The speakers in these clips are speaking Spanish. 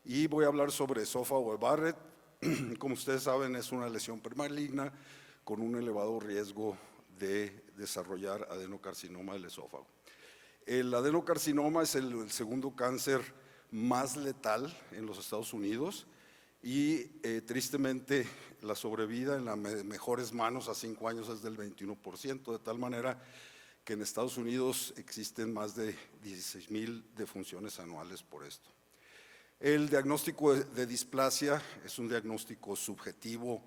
y voy a hablar sobre esófago de Barrett. Como ustedes saben, es una lesión premaligna con un elevado riesgo de desarrollar adenocarcinoma del esófago. El adenocarcinoma es el segundo cáncer más letal en los Estados Unidos y tristemente la sobrevida en las mejores manos a 5 años es del 21%, de tal manera que en Estados Unidos existen más de 16,000 defunciones anuales por esto. El diagnóstico de displasia es un diagnóstico subjetivo,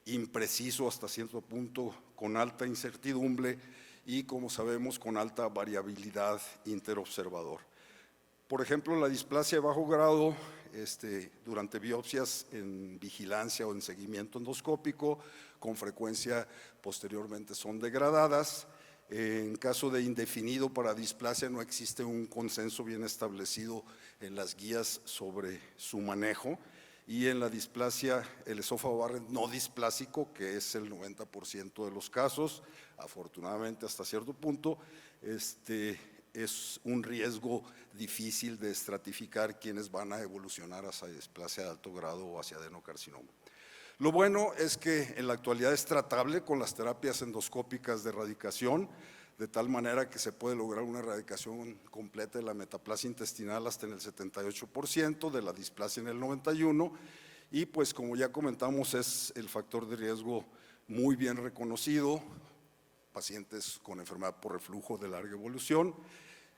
impreciso hasta cierto punto, con alta incertidumbre y, como sabemos, con alta variabilidad interobservador. Por ejemplo, la displasia de bajo grado, durante biopsias en vigilancia o en seguimiento endoscópico, con frecuencia posteriormente son degradadas. En caso de indefinido para displasia no existe un consenso bien establecido en las guías sobre su manejo, y en la displasia, el esófago Barrett no displásico, que es el 90% de los casos, afortunadamente hasta cierto punto, es un riesgo difícil de estratificar quienes van a evolucionar hacia displasia de alto grado o hacia adenocarcinoma. Lo bueno es que en la actualidad es tratable con las terapias endoscópicas de erradicación, de tal manera que se puede lograr una erradicación completa de la metaplasia intestinal hasta en el 78%, de la displasia en el 91%, y pues como ya comentamos es el factor de riesgo muy bien reconocido, pacientes con enfermedad por reflujo de larga evolución,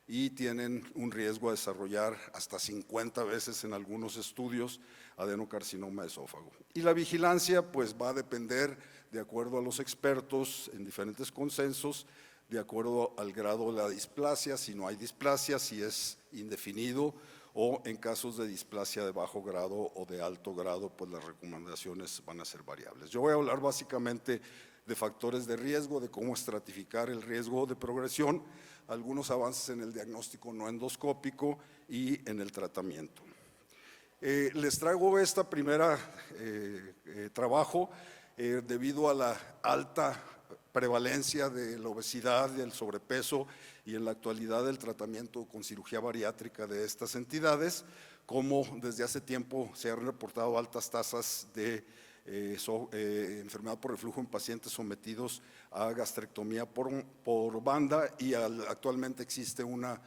y tienen un riesgo a desarrollar hasta 50 veces en algunos estudios adenocarcinoma de esófago. Y la vigilancia pues va a depender de acuerdo a los expertos en diferentes consensos, de acuerdo al grado de la displasia, si no hay displasia, si es indefinido, o en casos de displasia de bajo grado o de alto grado, pues las recomendaciones van a ser variables. Yo voy a hablar básicamente de factores de riesgo, de cómo estratificar el riesgo de progresión, algunos avances en el diagnóstico no endoscópico y en el tratamiento. Les traigo esta primera trabajo debido a la alta prevalencia de la obesidad, del sobrepeso y en la actualidad del tratamiento con cirugía bariátrica de estas entidades, como desde hace tiempo se han reportado altas tasas de enfermedad por reflujo en pacientes sometidos a gastrectomía por banda, y actualmente existe una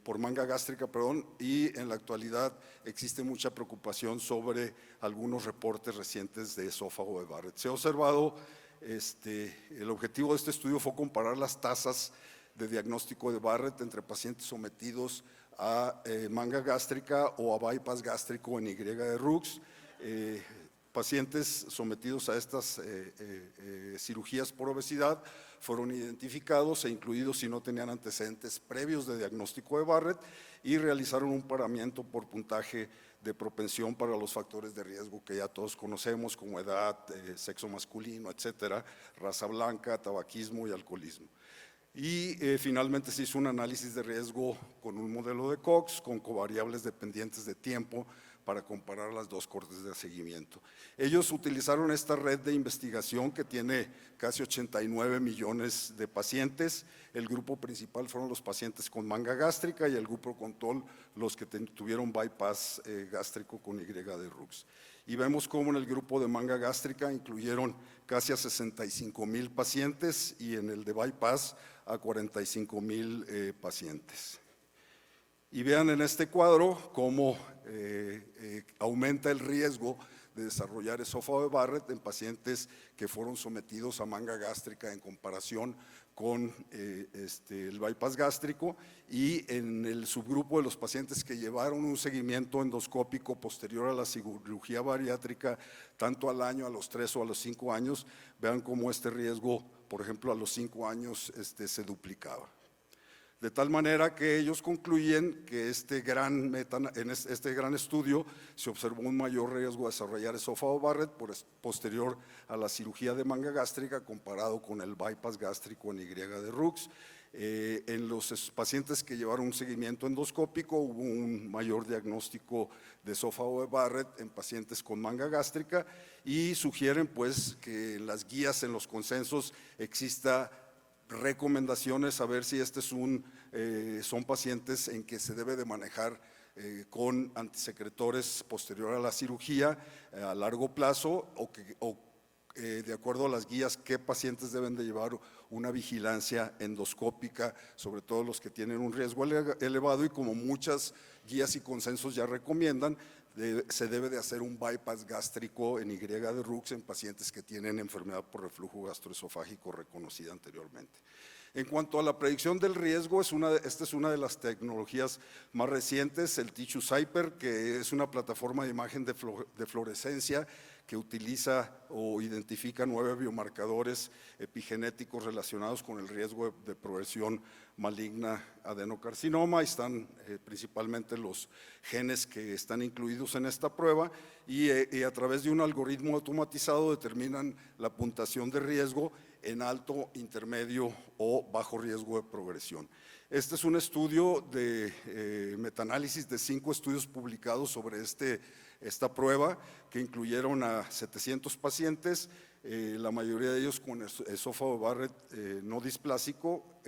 por manga gástrica, y en la actualidad existe mucha preocupación sobre algunos reportes recientes de esófago de Barrett. Se ha observado, el objetivo de este estudio fue comparar las tasas de diagnóstico de Barrett entre pacientes sometidos a manga gástrica o a bypass gástrico en Y de Rux. Pacientes sometidos a estas cirugías por obesidad fueron identificados e incluidos si no tenían antecedentes previos de diagnóstico de Barrett, y realizaron un paramiento por puntaje de propensión para los factores de riesgo que ya todos conocemos, como edad, sexo masculino, etcétera, raza blanca, tabaquismo y alcoholismo. Y finalmente se hizo un análisis de riesgo con un modelo de Cox con covariables dependientes de tiempo para comparar las dos cortes de seguimiento. Ellos utilizaron esta red de investigación que tiene casi 89 millones de pacientes. El grupo principal fueron los pacientes con manga gástrica y el grupo control los que tuvieron bypass gástrico con Y de Rux. Y vemos cómo en el grupo de manga gástrica incluyeron casi a 65,000 pacientes y en el de bypass a 45,000 pacientes. Y vean en este cuadro cómo aumenta el riesgo de desarrollar esófago de Barrett en pacientes que fueron sometidos a manga gástrica en comparación con el bypass gástrico, y en el subgrupo de los pacientes que llevaron un seguimiento endoscópico posterior a la cirugía bariátrica, tanto al año, a los 3 o a los 5 años, vean cómo este riesgo, por ejemplo, a los 5 años se duplicaba. De tal manera que ellos concluyen que en este gran estudio se observó un mayor riesgo de desarrollar esófago Barrett posterior a la cirugía de manga gástrica comparado con el bypass gástrico en Y de Rux. En los pacientes que llevaron un seguimiento endoscópico hubo un mayor diagnóstico de esófago de Barrett en pacientes con manga gástrica, y sugieren pues que en las guías, en los consensos, exista recomendaciones a ver si son pacientes en que se debe de manejar con antisecretores posterior a la cirugía a largo plazo de acuerdo a las guías, qué pacientes deben de llevar una vigilancia endoscópica, sobre todo los que tienen un riesgo elevado, y como muchas guías y consensos ya recomiendan, se debe de hacer un bypass gástrico en Y de Rux en pacientes que tienen enfermedad por reflujo gastroesofágico reconocida anteriormente. En cuanto a la predicción del riesgo, esta es una de las tecnologías más recientes, el TissueCypher, que es una plataforma de imagen de fluorescencia que utiliza o identifica 9 biomarcadores epigenéticos relacionados con el riesgo de progresión maligna adenocarcinoma. Ahí están principalmente los genes que están incluidos en esta prueba y a través de un algoritmo automatizado determinan la puntuación de riesgo en alto, intermedio o bajo riesgo de progresión. Este es un estudio de metaanálisis de 5 estudios publicados sobre esta prueba que incluyeron a 700 pacientes, la mayoría de ellos con esófago Barrett no displásico,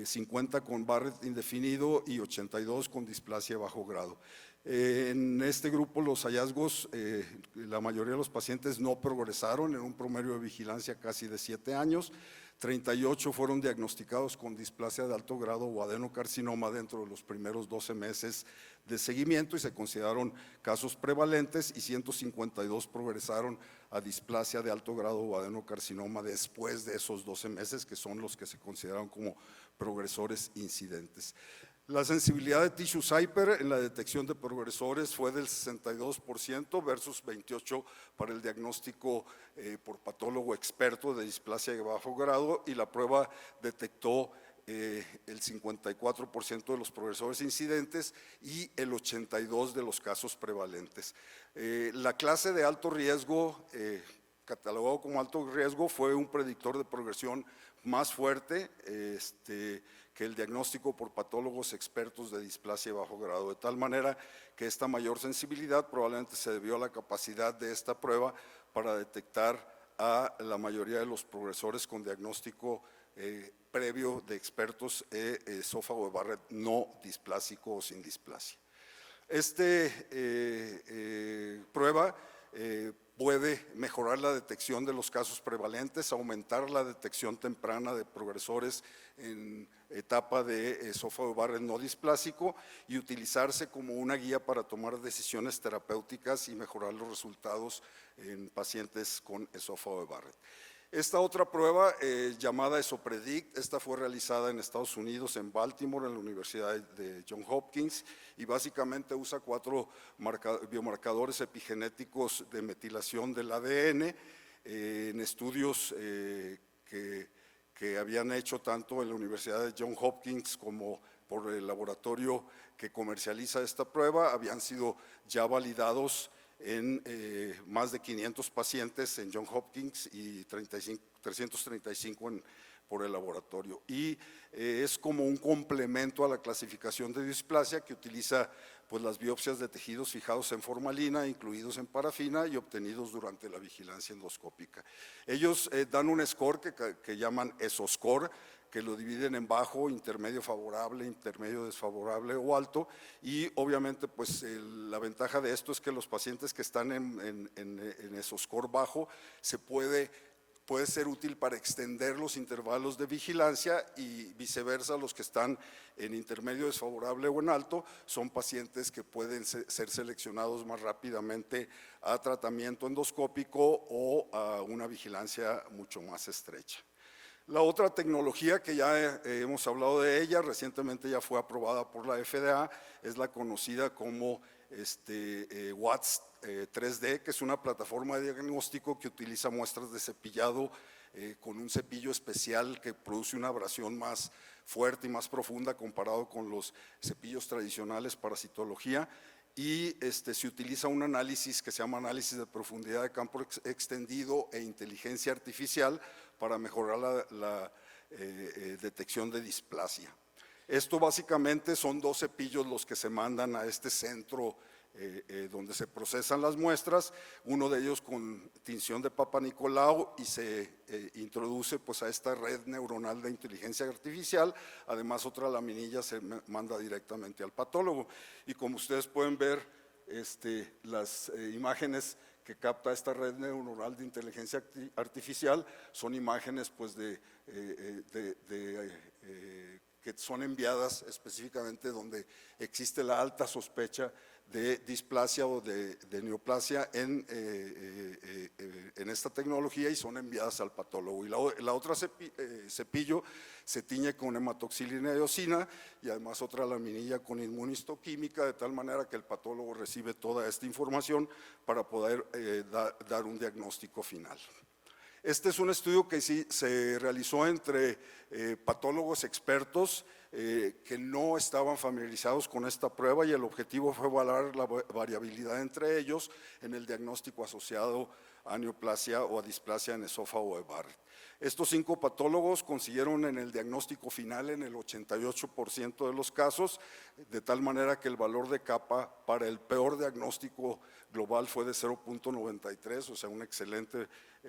50 con Barrett indefinido y 82 con displasia de bajo grado. En este grupo los hallazgos, la mayoría de los pacientes no progresaron en un promedio de vigilancia casi de 7 años, 38 fueron diagnosticados con displasia de alto grado o adenocarcinoma dentro de los primeros 12 meses de seguimiento y se consideraron casos prevalentes y 152 progresaron a displasia de alto grado o adenocarcinoma después de esos 12 meses, que son los que se consideraron como progresores incidentes. La sensibilidad de TissueCypher en la detección de progresores fue del 62% versus 28% para el diagnóstico por patólogo experto de displasia de bajo grado, y la prueba detectó el 54% de los progresores incidentes y el 82% de los casos prevalentes. La clase de alto riesgo, catalogado como alto riesgo, fue un predictor de progresión más fuerte que el diagnóstico por patólogos expertos de displasia de bajo grado, de tal manera que esta mayor sensibilidad probablemente se debió a la capacidad de esta prueba para detectar a la mayoría de los progresores con diagnóstico previo de expertos esófago de Barrett no displásico o sin displasia. Prueba puede mejorar la detección de los casos prevalentes, aumentar la detección temprana de progresores en etapa de esófago de Barrett no displásico y utilizarse como una guía para tomar decisiones terapéuticas y mejorar los resultados en pacientes con esófago de Barrett. Esta otra prueba llamada EsoPredict, esta fue realizada en Estados Unidos, en Baltimore, en la Universidad de Johns Hopkins, y básicamente usa 4 biomarcadores epigenéticos de metilación del ADN en estudios que habían hecho tanto en la Universidad de Johns Hopkins como por el laboratorio que comercializa esta prueba. Habían sido ya validados en más de 500 pacientes en Johns Hopkins y 335 por el laboratorio. Y es como un complemento a la clasificación de displasia que utiliza pues, las biopsias de tejidos fijados en formalina, incluidos en parafina y obtenidos durante la vigilancia endoscópica. Ellos dan un score que llaman ESOScore, que lo dividen en bajo, intermedio favorable, intermedio desfavorable o alto, y obviamente pues la ventaja de esto es que los pacientes que están en esos score bajo puede ser útil para extender los intervalos de vigilancia, y viceversa, los que están en intermedio desfavorable o en alto son pacientes que pueden ser seleccionados más rápidamente a tratamiento endoscópico o a una vigilancia mucho más estrecha. La otra tecnología que ya hemos hablado de ella, recientemente ya fue aprobada por la FDA, es la conocida como Watts 3D, que es una plataforma de diagnóstico que utiliza muestras de cepillado con un cepillo especial que produce una abrasión más fuerte y más profunda comparado con los cepillos tradicionales para citología, y se utiliza un análisis que se llama análisis de profundidad de campo extendido e inteligencia artificial para mejorar la detección de displasia. Esto básicamente son 2 cepillos los que se mandan a este centro donde se procesan las muestras, uno de ellos con tinción de Papa Nicolau, y se introduce pues a esta red neuronal de inteligencia artificial. Además, otra laminilla se manda directamente al patólogo, y como ustedes pueden ver, las imágenes que capta esta red neuronal de inteligencia artificial son imágenes pues que son enviadas específicamente donde existe la alta sospecha de displasia o de neoplasia en esta tecnología, y son enviadas al patólogo. Y la otra cepillo se tiñe con hematoxilina y eosina, y además otra laminilla con inmunistoquímica, de tal manera que el patólogo recibe toda esta información para poder dar un diagnóstico final. Este es un estudio que sí se realizó entre patólogos expertos que no estaban familiarizados con esta prueba, y el objetivo fue evaluar la variabilidad entre ellos en el diagnóstico asociado a neoplasia o a displasia en esófago de Barrett. Estos 5 patólogos consiguieron en el diagnóstico final en el 88% de los casos, de tal manera que el valor de capa para el peor diagnóstico global fue de 0.93, o sea, un excelente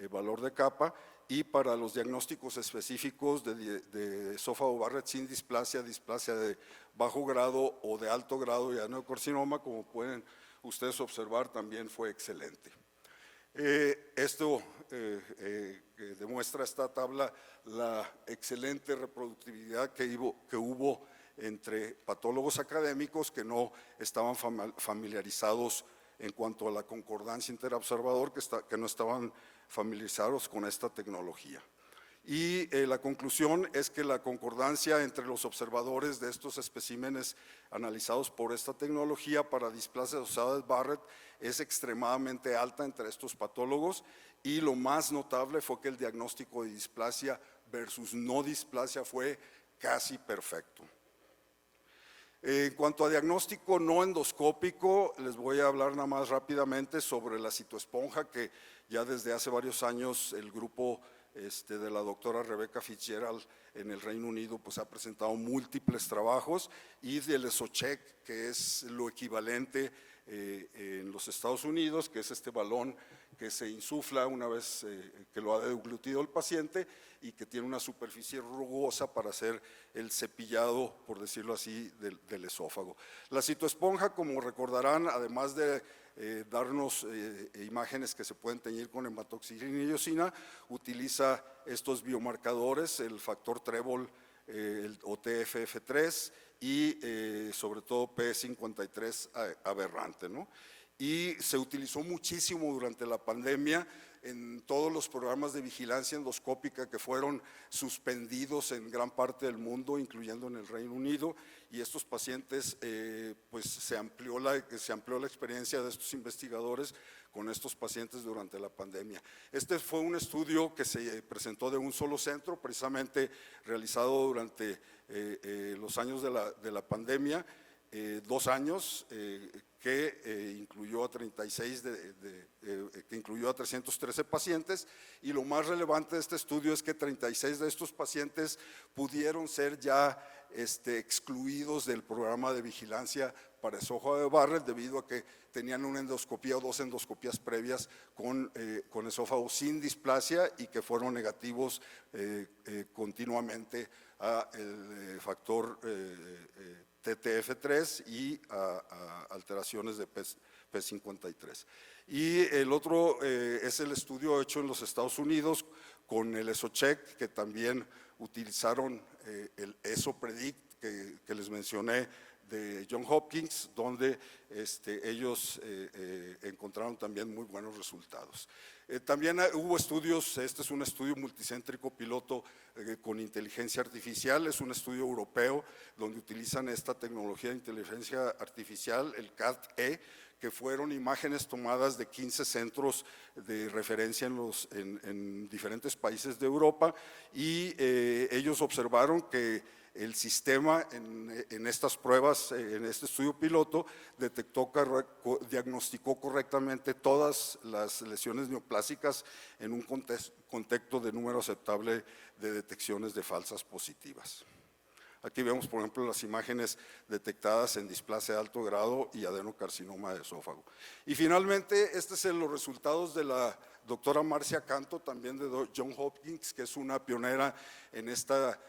valor de capa, y para los diagnósticos específicos de esófago Barrett sin displasia, displasia de bajo grado o de alto grado y adenocarcinoma, como pueden ustedes observar, también fue excelente. Esto demuestra esta tabla la excelente reproductibilidad que hubo entre patólogos académicos que no estaban familiarizados en cuanto a la concordancia interobservador, que no estaban familiarizados con esta tecnología. Y la conclusión es que la concordancia entre los observadores de estos especímenes analizados por esta tecnología para displasia asociada de Barrett es extremadamente alta entre estos patólogos, y lo más notable fue que el diagnóstico de displasia versus no displasia fue casi perfecto. En cuanto a diagnóstico no endoscópico, les voy a hablar nada más rápidamente sobre la citoesponja, que ya desde hace varios años el grupo de la doctora Rebecca Fitzgerald en el Reino Unido pues ha presentado múltiples trabajos, y del ESOCHEC, que es lo equivalente en los Estados Unidos, que es este balón que se insufla una vez que lo ha deglutido el paciente, y que tiene una superficie rugosa para hacer el cepillado, por decirlo así, del esófago. La citoesponja, como recordarán, además de darnos imágenes que se pueden teñir con hematoxilina y eosina, utiliza estos biomarcadores, el factor trébol o TFF3 y sobre todo P53 aberrante, ¿no? Y se utilizó muchísimo durante la pandemia en todos los programas de vigilancia endoscópica que fueron suspendidos en gran parte del mundo, incluyendo en el Reino Unido, y estos pacientes, pues se amplió la experiencia de estos investigadores con estos pacientes durante la pandemia. Este fue un estudio que se presentó de un solo centro, precisamente realizado durante los años de la pandemia, 2 años, que incluyó a 313 pacientes, y lo más relevante de este estudio es que 36 de estos pacientes pudieron ser ya excluidos del programa de vigilancia para esófago de Barrett, debido a que tenían una endoscopía o 2 endoscopías previas con esófago sin displasia, y que fueron negativos continuamente a el factor TTF3 y a alteraciones de P53. Y el otro es el estudio hecho en los Estados Unidos con el ESOCHEC, que también utilizaron el ESOPREDICT que les mencioné de Johns Hopkins, donde ellos encontraron también muy buenos resultados. También hubo estudios, este es un estudio multicéntrico piloto con inteligencia artificial, es un estudio europeo donde utilizan esta tecnología de inteligencia artificial, el CAT-E, que fueron imágenes tomadas de 15 centros de referencia en diferentes países de Europa, y ellos observaron que el sistema en estas pruebas, en este estudio piloto, diagnosticó correctamente todas las lesiones neoplásicas en un contexto de número aceptable de detecciones de falsas positivas. Aquí vemos, por ejemplo, las imágenes detectadas en displasia de alto grado y adenocarcinoma de esófago. Y finalmente, estos son los resultados de la doctora Marcia Canto, también de Johns Hopkins, que es una pionera en esta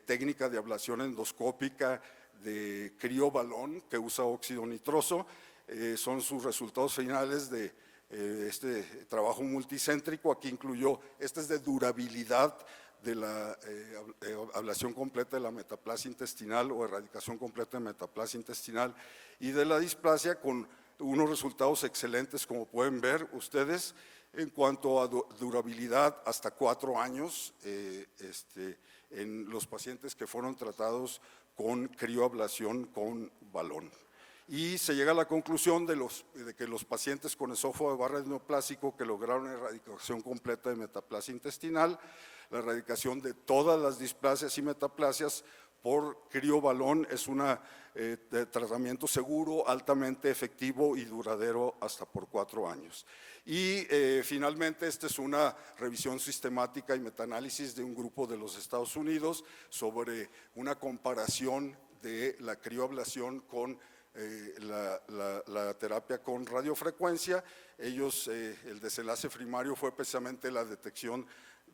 técnica de ablación endoscópica de criobalón que usa óxido nitroso. Son sus resultados finales de este trabajo multicéntrico. Aquí incluyó, este es de durabilidad de la ablación completa de la metaplasia intestinal o erradicación completa de metaplasia intestinal y de la displasia, con unos resultados excelentes, como pueden ver ustedes, en cuanto a durabilidad hasta 4 años en los pacientes que fueron tratados con crioablación con balón. Y se llega a la conclusión de que los pacientes con esófago de Barrett neoplásico que lograron erradicación completa de metaplasia intestinal, la erradicación de todas las displasias y metaplasias por criobalón es un tratamiento seguro, altamente efectivo y duradero hasta por 4 años. Y finalmente, esta es una revisión sistemática y metaanálisis de un grupo de los Estados Unidos sobre una comparación de la crioablación con la terapia con radiofrecuencia. Ellos, el desenlace primario fue precisamente la detección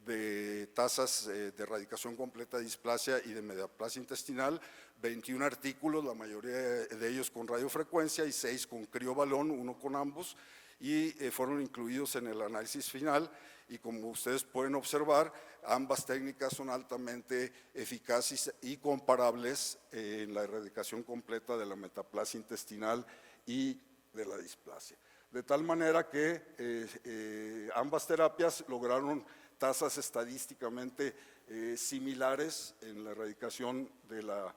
de tasas de erradicación completa de displasia y de metaplasia intestinal, 21 artículos, la mayoría de ellos con radiofrecuencia y 6 con criobalón, 1 con ambos, y fueron incluidos en el análisis final. Y como ustedes pueden observar, ambas técnicas son altamente eficaces y comparables en la erradicación completa de la metaplasia intestinal y de la displasia. De tal manera que ambas terapias lograron tasas estadísticamente similares en la erradicación de la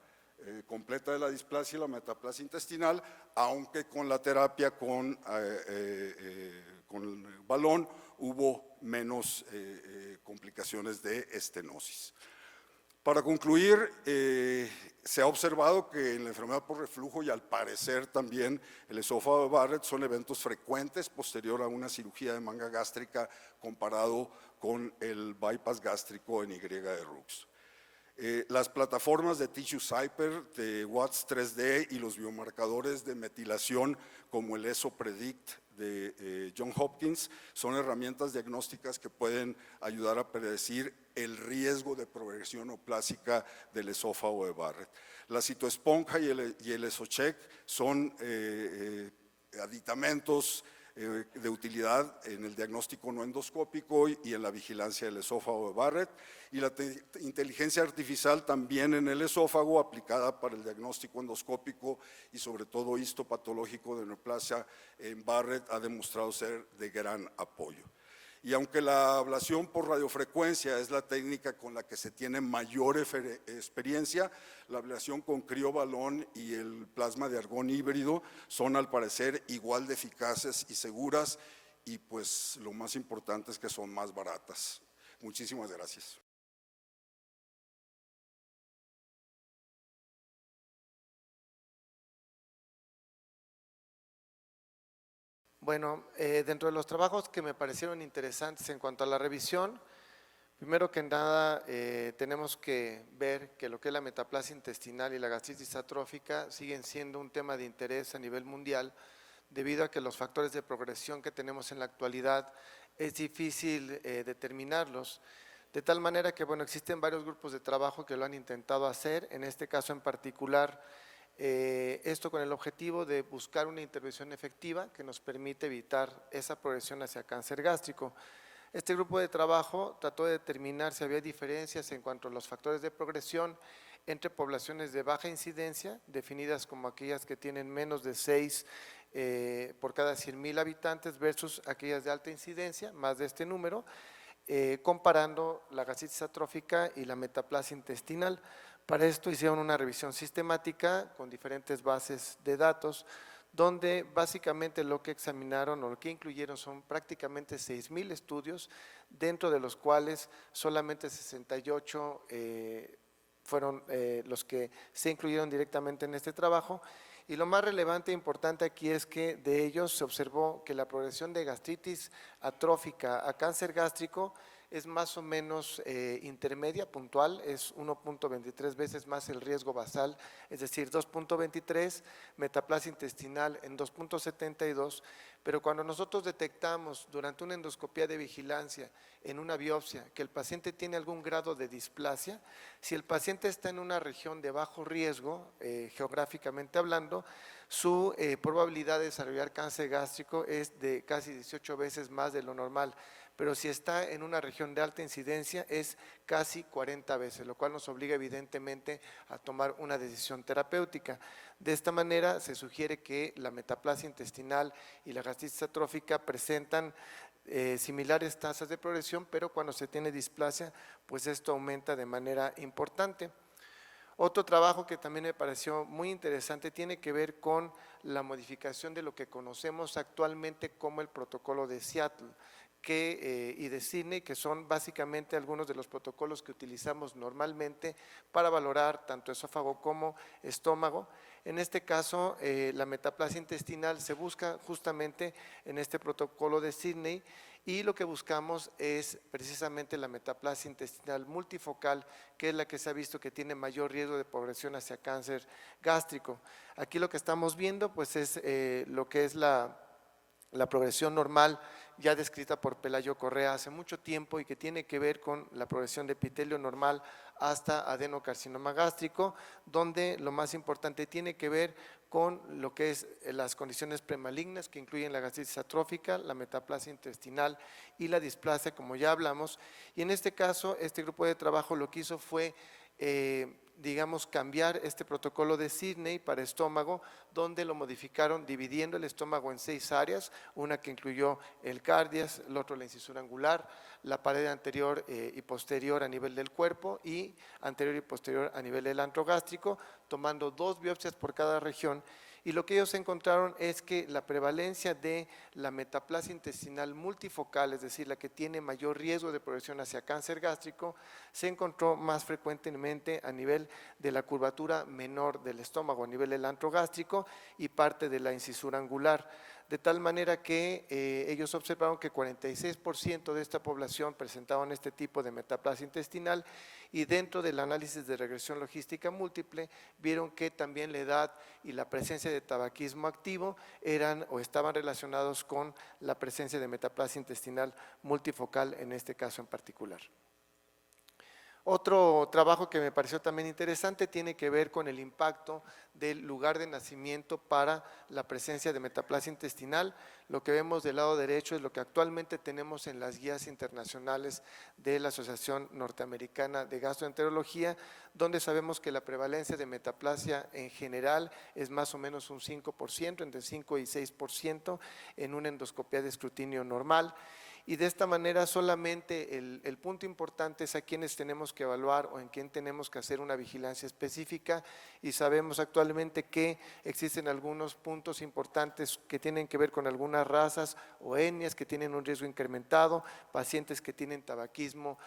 completa de la displasia y la metaplasia intestinal, aunque con la terapia con balón hubo menos complicaciones de estenosis. Para concluir, se ha observado que en la enfermedad por reflujo y al parecer también el esófago de Barrett son eventos frecuentes posterior a una cirugía de manga gástrica comparado con el bypass gástrico en Y de Rux. Las plataformas de TissueCypher, de Watts 3D y los biomarcadores de metilación como el ESO-Predict de Johns Hopkins son herramientas diagnósticas que pueden ayudar a predecir el riesgo de progresión neoplásica del esófago de Barrett. La citoesponja y el ESOCheck son aditamentos de utilidad en el diagnóstico no endoscópico y en la vigilancia del esófago de Barrett, y la inteligencia artificial también en el esófago aplicada para el diagnóstico endoscópico y sobre todo histopatológico de neoplasia en Barrett ha demostrado ser de gran apoyo. Y aunque la ablación por radiofrecuencia es la técnica con la que se tiene mayor experiencia, la ablación con criobalón y el plasma de argón híbrido son al parecer igual de eficaces y seguras, y pues lo más importante es que son más baratas. Muchísimas gracias. Bueno, dentro de los trabajos que me parecieron interesantes en cuanto a la revisión, primero que nada tenemos que ver que lo que es la metaplasia intestinal y la gastritis atrófica siguen siendo un tema de interés a nivel mundial, debido a que los factores de progresión que tenemos en la actualidad es difícil determinarlos, de tal manera que bueno, existen varios grupos de trabajo que lo han intentado hacer, en este caso en particular, esto con el objetivo de buscar una intervención efectiva que nos permite evitar esa progresión hacia cáncer gástrico. Este grupo de trabajo trató de determinar si había diferencias en cuanto a los factores de progresión entre poblaciones de baja incidencia, definidas como aquellas que tienen menos de 6 por cada 100,000 habitantes, versus aquellas de alta incidencia, más de este número, comparando la gastritis atrófica y la metaplasia intestinal. Para esto hicieron una revisión sistemática con diferentes bases de datos, donde básicamente lo que examinaron o lo que incluyeron son prácticamente 6,000 estudios, dentro de los cuales solamente 68 fueron los que se incluyeron directamente en este trabajo, Y lo más relevante e importante aquí es que de ellos se observó que la progresión de gastritis atrófica a cáncer gástrico es más o menos intermedia, puntual, es 1.23 veces más el riesgo basal, es decir, 2.23, metaplasia intestinal en 2.72, pero cuando nosotros detectamos durante una endoscopía de vigilancia en una biopsia que el paciente tiene algún grado de displasia, si el paciente está en una región de bajo riesgo, geográficamente hablando, su probabilidad de desarrollar cáncer gástrico es de casi 18 veces más de lo normal, pero si está en una región de alta incidencia es casi 40 veces, lo cual nos obliga evidentemente a tomar una decisión terapéutica. De esta manera se sugiere que la metaplasia intestinal y la gastritis atrófica presentan similares tasas de progresión, pero cuando se tiene displasia, pues esto aumenta de manera importante. Otro trabajo que también me pareció muy interesante tiene que ver con la modificación de lo que conocemos actualmente como el protocolo de Seattle y de Sydney, que son básicamente algunos de los protocolos que utilizamos normalmente para valorar tanto esófago como estómago. En este caso, la metaplasia intestinal se busca justamente en este protocolo de Sydney y lo que buscamos es precisamente la metaplasia intestinal multifocal, que es la que se ha visto que tiene mayor riesgo de progresión hacia cáncer gástrico. Aquí lo que estamos viendo pues es lo que es la progresión normal ya descrita por Pelayo Correa hace mucho tiempo y que tiene que ver con la progresión de epitelio normal hasta adenocarcinoma gástrico, donde lo más importante tiene que ver con lo que es las condiciones premalignas que incluyen la gastritis atrófica, la metaplasia intestinal y la displasia, como ya hablamos. Y en este caso, este grupo de trabajo lo que hizo fue digamos, cambiar este protocolo de Sydney para estómago, donde lo modificaron dividiendo el estómago en 6 áreas, una que incluyó el cardias, el otro la incisura angular, la pared anterior y posterior a nivel del cuerpo y anterior y posterior a nivel del antro gástrico, tomando 2 biopsias por cada región. Y lo que ellos encontraron es que la prevalencia de la metaplasia intestinal multifocal, es decir, la que tiene mayor riesgo de progresión hacia cáncer gástrico, se encontró más frecuentemente a nivel de la curvatura menor del estómago, a nivel del antro gástrico y parte de la incisura angular. De tal manera que ellos observaron que 46% de esta población presentaban este tipo de metaplasia intestinal y dentro del análisis de regresión logística múltiple vieron que también la edad y la presencia de tabaquismo activo eran o estaban relacionados con la presencia de metaplasia intestinal multifocal en este caso en particular. Otro trabajo que me pareció también interesante tiene que ver con el impacto del lugar de nacimiento para la presencia de metaplasia intestinal. Lo que vemos del lado derecho es lo que actualmente tenemos en las guías internacionales de la Asociación Norteamericana de Gastroenterología, donde sabemos que la prevalencia de metaplasia en general es más o menos un 5%, entre 5 y 6% en una endoscopia de escrutinio normal. Y de esta manera solamente el punto importante es a quienes tenemos que evaluar o en quién tenemos que hacer una vigilancia específica y sabemos actualmente que existen algunos puntos importantes que tienen que ver con algunas razas o etnias que tienen un riesgo incrementado, pacientes que tienen tabaquismo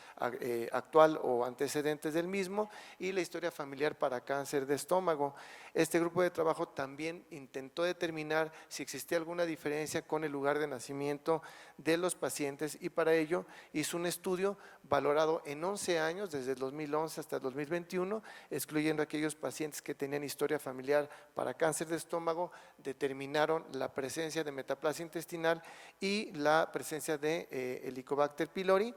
actual o antecedentes del mismo y la historia familiar para cáncer de estómago. Este grupo de trabajo también intentó determinar si existía alguna diferencia con el lugar de nacimiento de los pacientes y para ello hizo un estudio valorado en 11 años, desde el 2011 hasta el 2021, excluyendo aquellos pacientes que tenían historia familiar para cáncer de estómago, determinaron la presencia de metaplasia intestinal y la presencia de Helicobacter pylori.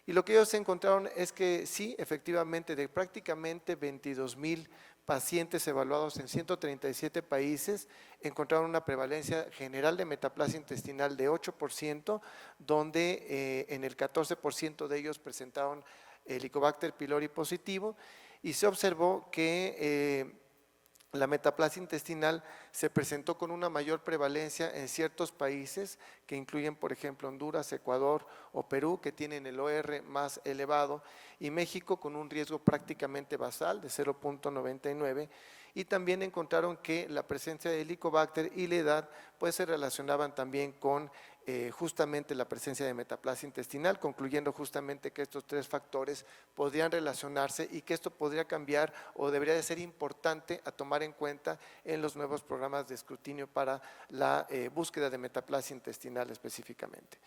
Y lo que ellos encontraron es que sí, efectivamente, de prácticamente 22,000 pacientes evaluados en 137 países, encontraron una prevalencia general de metaplasia intestinal de 8%, donde en el 14% de ellos presentaron Helicobacter pylori positivo y se observó que la metaplasia intestinal se presentó con una mayor prevalencia en ciertos países que incluyen, por ejemplo, Honduras, Ecuador o Perú, que tienen el OR más elevado, y México con un riesgo prácticamente basal de 0.99, y también encontraron que la presencia de Helicobacter y la edad pues se relacionaban también con justamente la presencia de metaplasia intestinal, concluyendo justamente que estos 3 factores podrían relacionarse y que esto podría cambiar o debería de ser importante a tomar en cuenta en los nuevos programas de escrutinio para la búsqueda de metaplasia intestinal específicamente.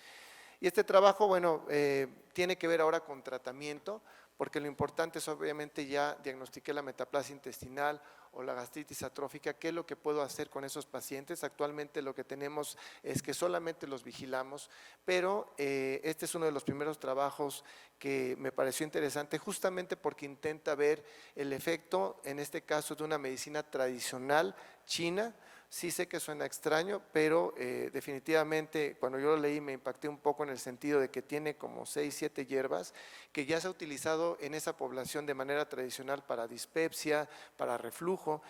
Y este trabajo, bueno, tiene que ver ahora con tratamiento, porque lo importante es obviamente ya diagnostiqué la metaplasia intestinal o la gastritis atrófica, ¿qué es lo que puedo hacer con esos pacientes? Actualmente lo que tenemos es que solamente los vigilamos, pero este es uno de los primeros trabajos que me pareció interesante justamente porque intenta ver el efecto, en este caso, de una medicina tradicional china. Sí sé que suena extraño, pero definitivamente cuando yo lo leí me impacté un poco en el sentido de que tiene como 6, 7 hierbas que ya se ha utilizado en esa población de manera tradicional para dispepsia, para reflujo.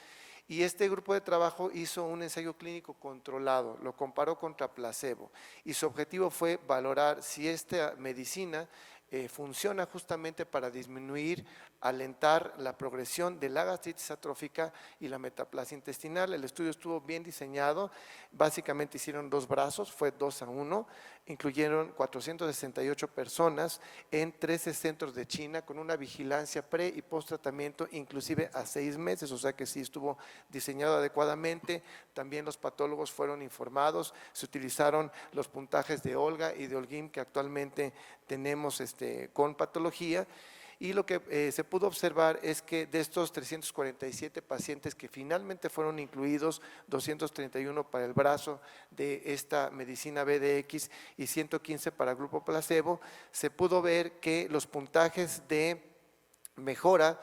Y este grupo de trabajo hizo un ensayo clínico controlado, lo comparó contra placebo y su objetivo fue valorar si esta medicina funciona justamente para disminuir, alentar la progresión de la gastritis atrófica y la metaplasia intestinal. El estudio estuvo bien diseñado, básicamente hicieron 2 brazos, fue 2:1, incluyeron 468 personas en 13 centros de China con una vigilancia pre y post tratamiento, inclusive a 6 meses, o sea que sí estuvo diseñado adecuadamente. También los patólogos fueron informados, se utilizaron los puntajes de Olga y de Holguín que actualmente tenemos con patología. Y lo que se pudo observar es que de estos 347 pacientes que finalmente fueron incluidos, 231 para el brazo de esta medicina BDX y 115 para el grupo placebo, se pudo ver que los puntajes de mejora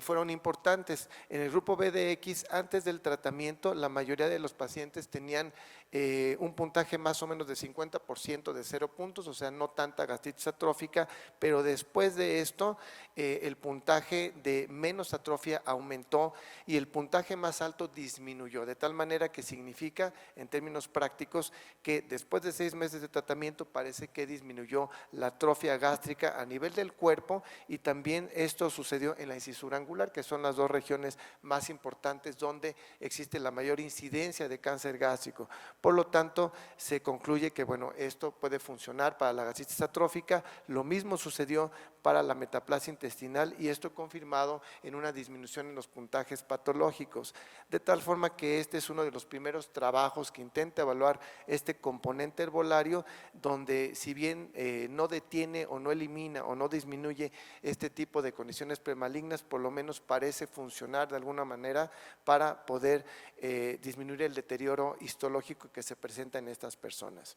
fueron importantes. En el grupo BDX, antes del tratamiento, la mayoría de los pacientes tenían un puntaje más o menos de 50% de 0 puntos, o sea, no tanta gastritis atrófica, pero después de esto, el puntaje de menos atrofia aumentó y el puntaje más alto disminuyó, de tal manera que significa, en términos prácticos, que después de 6 meses de tratamiento parece que disminuyó la atrofia gástrica a nivel del cuerpo y también esto sucedió en la incisura angular, que son las 2 regiones más importantes donde existe la mayor incidencia de cáncer gástrico. Por lo tanto, se concluye que bueno, esto puede funcionar para la gastritis atrófica. Lo mismo sucedió para la metaplasia intestinal y esto confirmado en una disminución en los puntajes patológicos. De tal forma que este es uno de los primeros trabajos que intenta evaluar este componente herbolario, donde si bien no detiene o no elimina o no disminuye este tipo de condiciones premalignas, por lo menos parece funcionar de alguna manera para poder disminuir el deterioro histológico que se presenta en estas personas.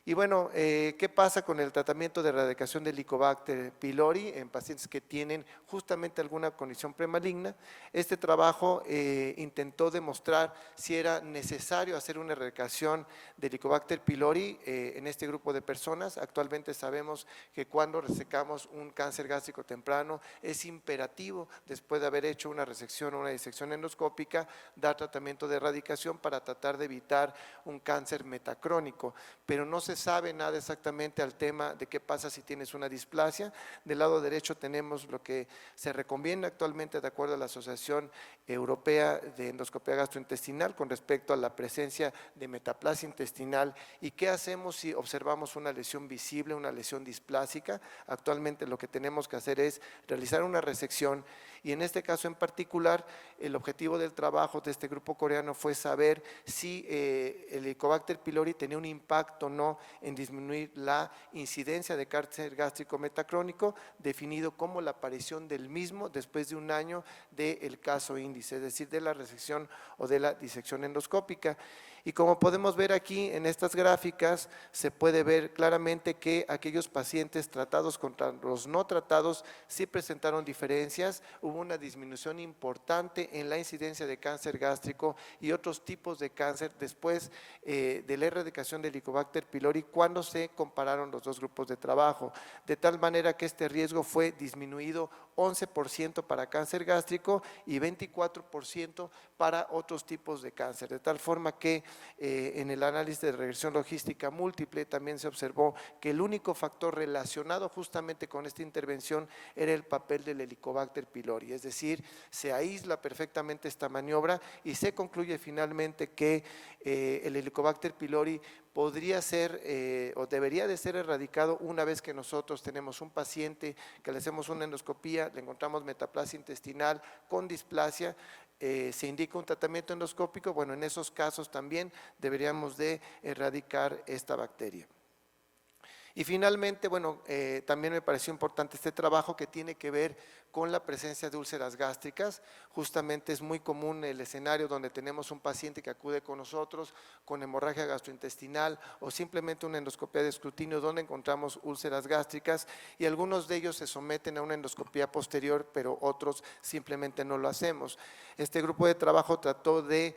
Y bueno, ¿qué pasa con el tratamiento de erradicación del Helicobacter pylori en pacientes que tienen justamente alguna condición premaligna? Este trabajo intentó demostrar si era necesario hacer una erradicación del Helicobacter pylori en este grupo de personas. Actualmente sabemos que cuando resecamos un cáncer gástrico temprano es imperativo, después de haber hecho una resección o una disección endoscópica, dar tratamiento de erradicación para tratar de evitar un cáncer metacrónico, pero no se sabe nada exactamente al tema de qué pasa si tienes una displasia. Del lado derecho tenemos lo que se recomienda actualmente de acuerdo a la Asociación Europea de Endoscopía Gastrointestinal con respecto a la presencia de metaplasia intestinal y qué hacemos si observamos una lesión visible, una lesión displásica. Actualmente lo que tenemos que hacer es realizar una resección y en este caso en particular el objetivo del trabajo de este grupo coreano fue saber si el Helicobacter pylori tenía un impacto o no en disminuir la incidencia de cáncer gástrico metacrónico, definido como la aparición del mismo después de un año del caso índice, es decir, de la resección o de la disección endoscópica. Y como podemos ver aquí en estas gráficas, se puede ver claramente que aquellos pacientes tratados contra los no tratados sí presentaron diferencias, hubo una disminución importante en la incidencia de cáncer gástrico y otros tipos de cáncer después de la erradicación del Helicobacter pylori cuando se compararon los 2 grupos de trabajo, de tal manera que este riesgo fue disminuido 11% para cáncer gástrico y 24% para otros tipos de cáncer, de tal forma que en el análisis de regresión logística múltiple también se observó que el único factor relacionado justamente con esta intervención era el papel del Helicobacter pylori, es decir, se aísla perfectamente esta maniobra y se concluye finalmente que el Helicobacter pylori podría ser o debería de ser erradicado una vez que nosotros tenemos un paciente que le hacemos una endoscopía, le encontramos metaplasia intestinal con displasia, se indica un tratamiento endoscópico, bueno, en esos casos también deberíamos de erradicar esta bacteria. Y finalmente, bueno, también me pareció importante este trabajo que tiene que ver con la presencia de úlceras gástricas. Justamente es muy común el escenario donde tenemos un paciente que acude con nosotros con hemorragia gastrointestinal o simplemente una endoscopia de escrutinio donde encontramos úlceras gástricas y algunos de ellos se someten a una endoscopia posterior, pero otros simplemente no lo hacemos. Este grupo de trabajo trató de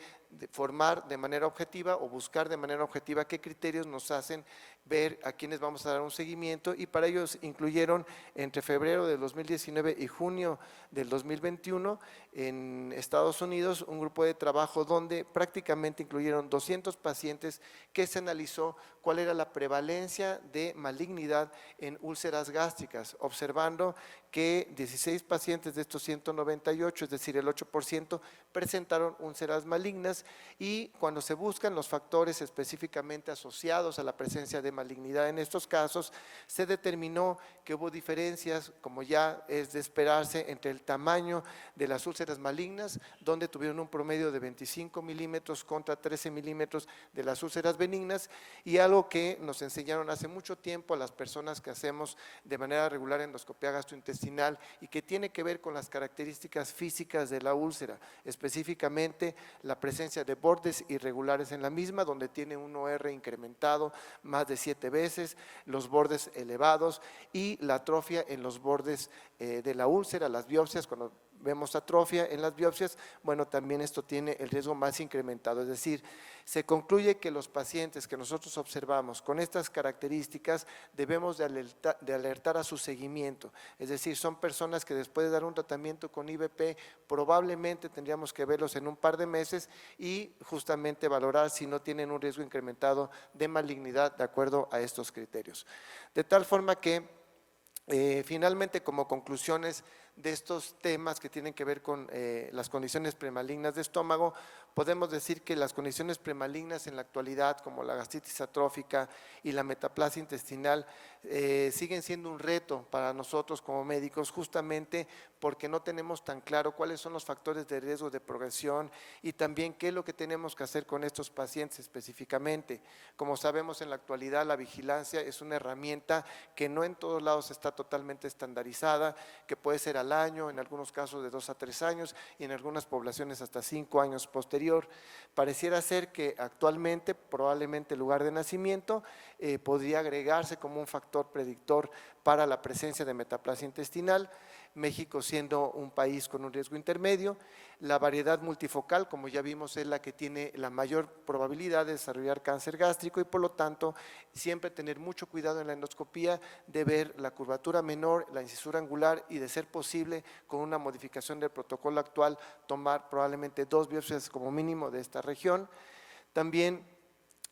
formar de manera objetiva o buscar de manera objetiva qué criterios nos hacen ver a quiénes vamos a dar un seguimiento y para ellos incluyeron entre febrero del 2019 y junio del 2021 en Estados Unidos un grupo de trabajo donde prácticamente incluyeron 200 pacientes que se analizó cuál era la prevalencia de malignidad en úlceras gástricas, observando que 16 pacientes de estos 198, es decir, el 8%, presentaron úlceras malignas y cuando se buscan los factores específicamente asociados a la presencia de malignidad en estos casos, se determinó que hubo diferencias, como ya es de esperarse, entre el tamaño de las úlceras malignas, donde tuvieron un promedio de 25 milímetros contra 13 milímetros de las úlceras benignas, y algo que nos enseñaron hace mucho tiempo a las personas que hacemos de manera regular endoscopia gastrointestinal y que tiene que ver con las características físicas de la úlcera, específicamente la presencia de bordes irregulares en la misma, donde tiene un OR incrementado más de 7 veces, los bordes elevados y la atrofia en los bordes de la úlcera, las biopsias, cuando vemos atrofia en las biopsias, bueno, también esto tiene el riesgo más incrementado, es decir, se concluye que los pacientes que nosotros observamos con estas características debemos de alertar a su seguimiento, es decir, son personas que después de dar un tratamiento con IVP probablemente tendríamos que verlos en un par de meses y justamente valorar si no tienen un riesgo incrementado de malignidad de acuerdo a estos criterios. De tal forma que finalmente, como conclusiones de estos temas que tienen que ver con las condiciones premalignas de estómago, podemos decir que las condiciones premalignas en la actualidad, como la gastritis atrófica y la metaplasia intestinal, siguen siendo un reto para nosotros como médicos, justamente porque no tenemos tan claro cuáles son los factores de riesgo de progresión y también qué es lo que tenemos que hacer con estos pacientes específicamente. Como sabemos, en la actualidad la vigilancia es una herramienta que no en todos lados está totalmente estandarizada, que puede ser al año, en algunos casos de 2 a 3 años y en algunas poblaciones hasta 5 años posterior. Pareciera ser que actualmente probablemente el lugar de nacimiento podría agregarse como un factor predictor para la presencia de metaplasia intestinal, México siendo un país con un riesgo intermedio. La variedad multifocal, como ya vimos, es la que tiene la mayor probabilidad de desarrollar cáncer gástrico y por lo tanto siempre tener mucho cuidado en la endoscopía de ver la curvatura menor, la incisura angular y de ser posible con una modificación del protocolo actual tomar probablemente 2 biopsias como mínimo de esta región. También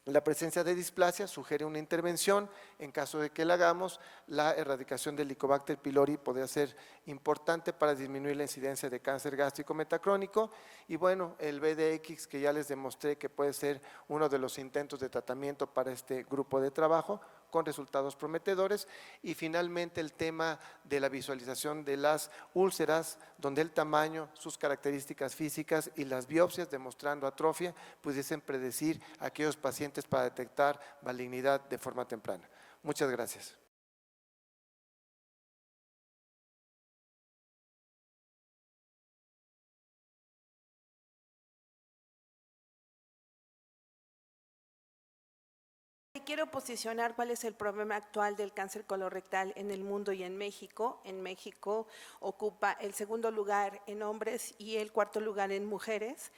la presencia de displasia sugiere una intervención, en caso de que la hagamos, la erradicación del Helicobacter pylori podría ser importante para disminuir la incidencia de cáncer gástrico metacrónico y bueno, el VDX que ya les demostré que puede ser uno de los intentos de tratamiento para este grupo de trabajo con resultados prometedores y finalmente el tema de la visualización de las úlceras donde el tamaño, sus características físicas y las biopsias demostrando atrofia pudiesen predecir a aquellos pacientes para detectar malignidad de forma temprana. Muchas gracias. Quiero posicionar cuál es el problema actual del cáncer colorectal en el mundo y en México. En México ocupa el segundo lugar en hombres y el cuarto lugar en mujeres.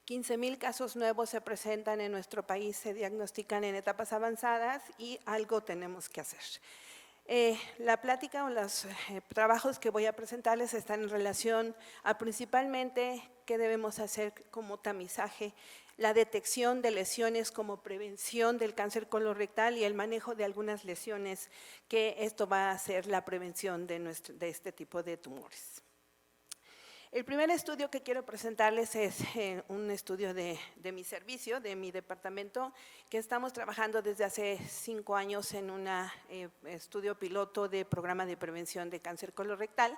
15,000 casos nuevos se presentan en nuestro país, se diagnostican en etapas avanzadas y algo tenemos que hacer. La plática o los trabajos que voy a presentarles están en relación a principalmente qué debemos hacer como tamizaje la detección de lesiones como prevención del cáncer colorectal y el manejo de algunas lesiones, que esto va a ser la prevención de este tipo de tumores. El primer estudio que quiero presentarles es un estudio de mi servicio, de mi departamento, que estamos trabajando desde hace 5 años en un estudio piloto de programa de prevención de cáncer colorectal.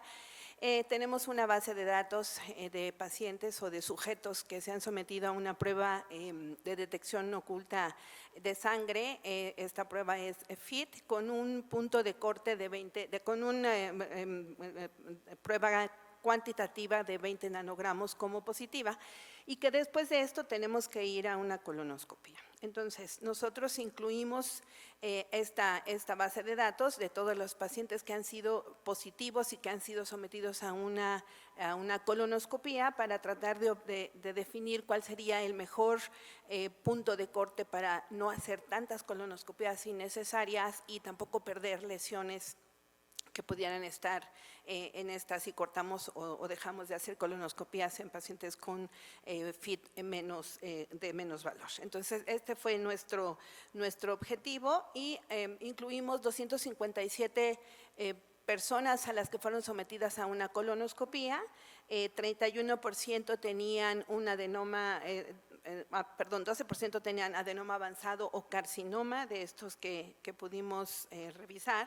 Tenemos una base de datos de pacientes o de sujetos que se han sometido a una prueba de detección oculta de sangre. Esta prueba es FIT con un punto de corte de 20, con una prueba cuantitativa de 20 nanogramos como positiva, y que después de esto tenemos que ir a una colonoscopia. Entonces, nosotros incluimos esta base de datos de todos los pacientes que han sido positivos y que han sido sometidos a una colonoscopia para tratar de definir cuál sería el mejor punto de corte para no hacer tantas colonoscopias innecesarias y tampoco perder lesiones que pudieran estar en estas si cortamos o dejamos de hacer colonoscopías en pacientes con FIT de menos valor. Entonces, este fue nuestro objetivo, y incluimos 257 personas a las que fueron sometidas a una colonoscopía. 31% tenían un adenoma, 12% tenían adenoma avanzado o carcinoma, de estos que pudimos revisar.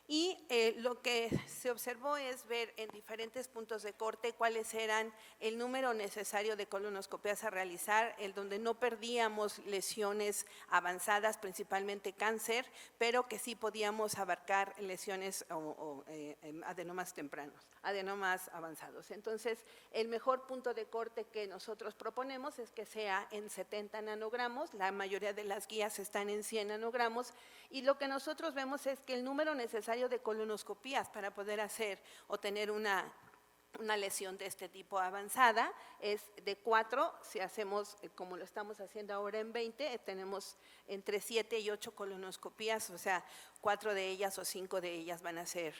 Y lo que se observó es ver en diferentes puntos de corte cuáles eran el número necesario de colonoscopias a realizar, el donde no perdíamos lesiones avanzadas, principalmente cáncer, pero que sí podíamos abarcar lesiones o adenomas tempranos, adenomas avanzados. Entonces, el mejor punto de corte que nosotros proponemos es que sea en 70 nanogramos, la mayoría de las guías están en 100 nanogramos, y lo que nosotros vemos es que el número necesario de colonoscopías para poder hacer o tener una lesión de este tipo avanzada es de 4, si hacemos como lo estamos haciendo ahora en 20, tenemos entre 7 y 8 colonoscopías, o sea, 4 de ellas o 5 de ellas van a ser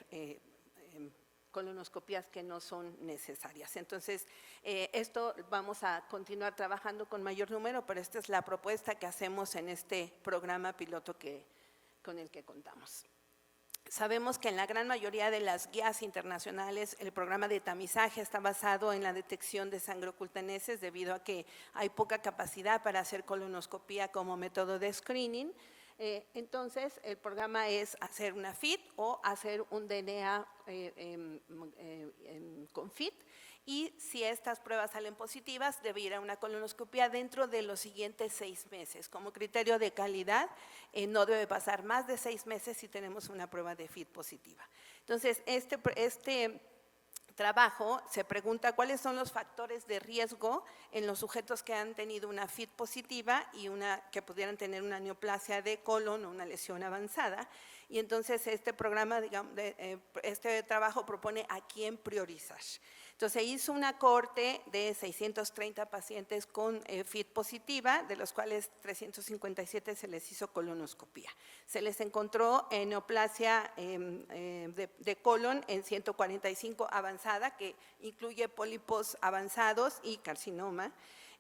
colonoscopías que no son necesarias. Entonces, esto vamos a continuar trabajando con mayor número, pero esta es la propuesta que hacemos en este programa piloto con el que contamos. Sabemos que en la gran mayoría de las guías internacionales el programa de tamizaje está basado en la detección de sangre oculta en heces, debido a que hay poca capacidad para hacer colonoscopía como método de screening. Entonces, el programa es hacer una FIT o hacer un DNA con FIT, y si estas pruebas salen positivas, debe ir a una colonoscopia dentro de los siguientes 6 meses. Como criterio de calidad, no debe pasar más de 6 meses si tenemos una prueba de FIT positiva. Entonces, este trabajo se pregunta cuáles son los factores de riesgo en los sujetos que han tenido una FIT positiva y que pudieran tener una neoplasia de colon o una lesión avanzada. Y entonces este programa, digamos, este trabajo propone a quién priorizar. Entonces, se hizo una cohorte de 630 pacientes con FIT positiva, de los cuales 357 se les hizo colonoscopía. Se les encontró neoplasia de colon en 145 avanzada, que incluye pólipos avanzados y carcinoma.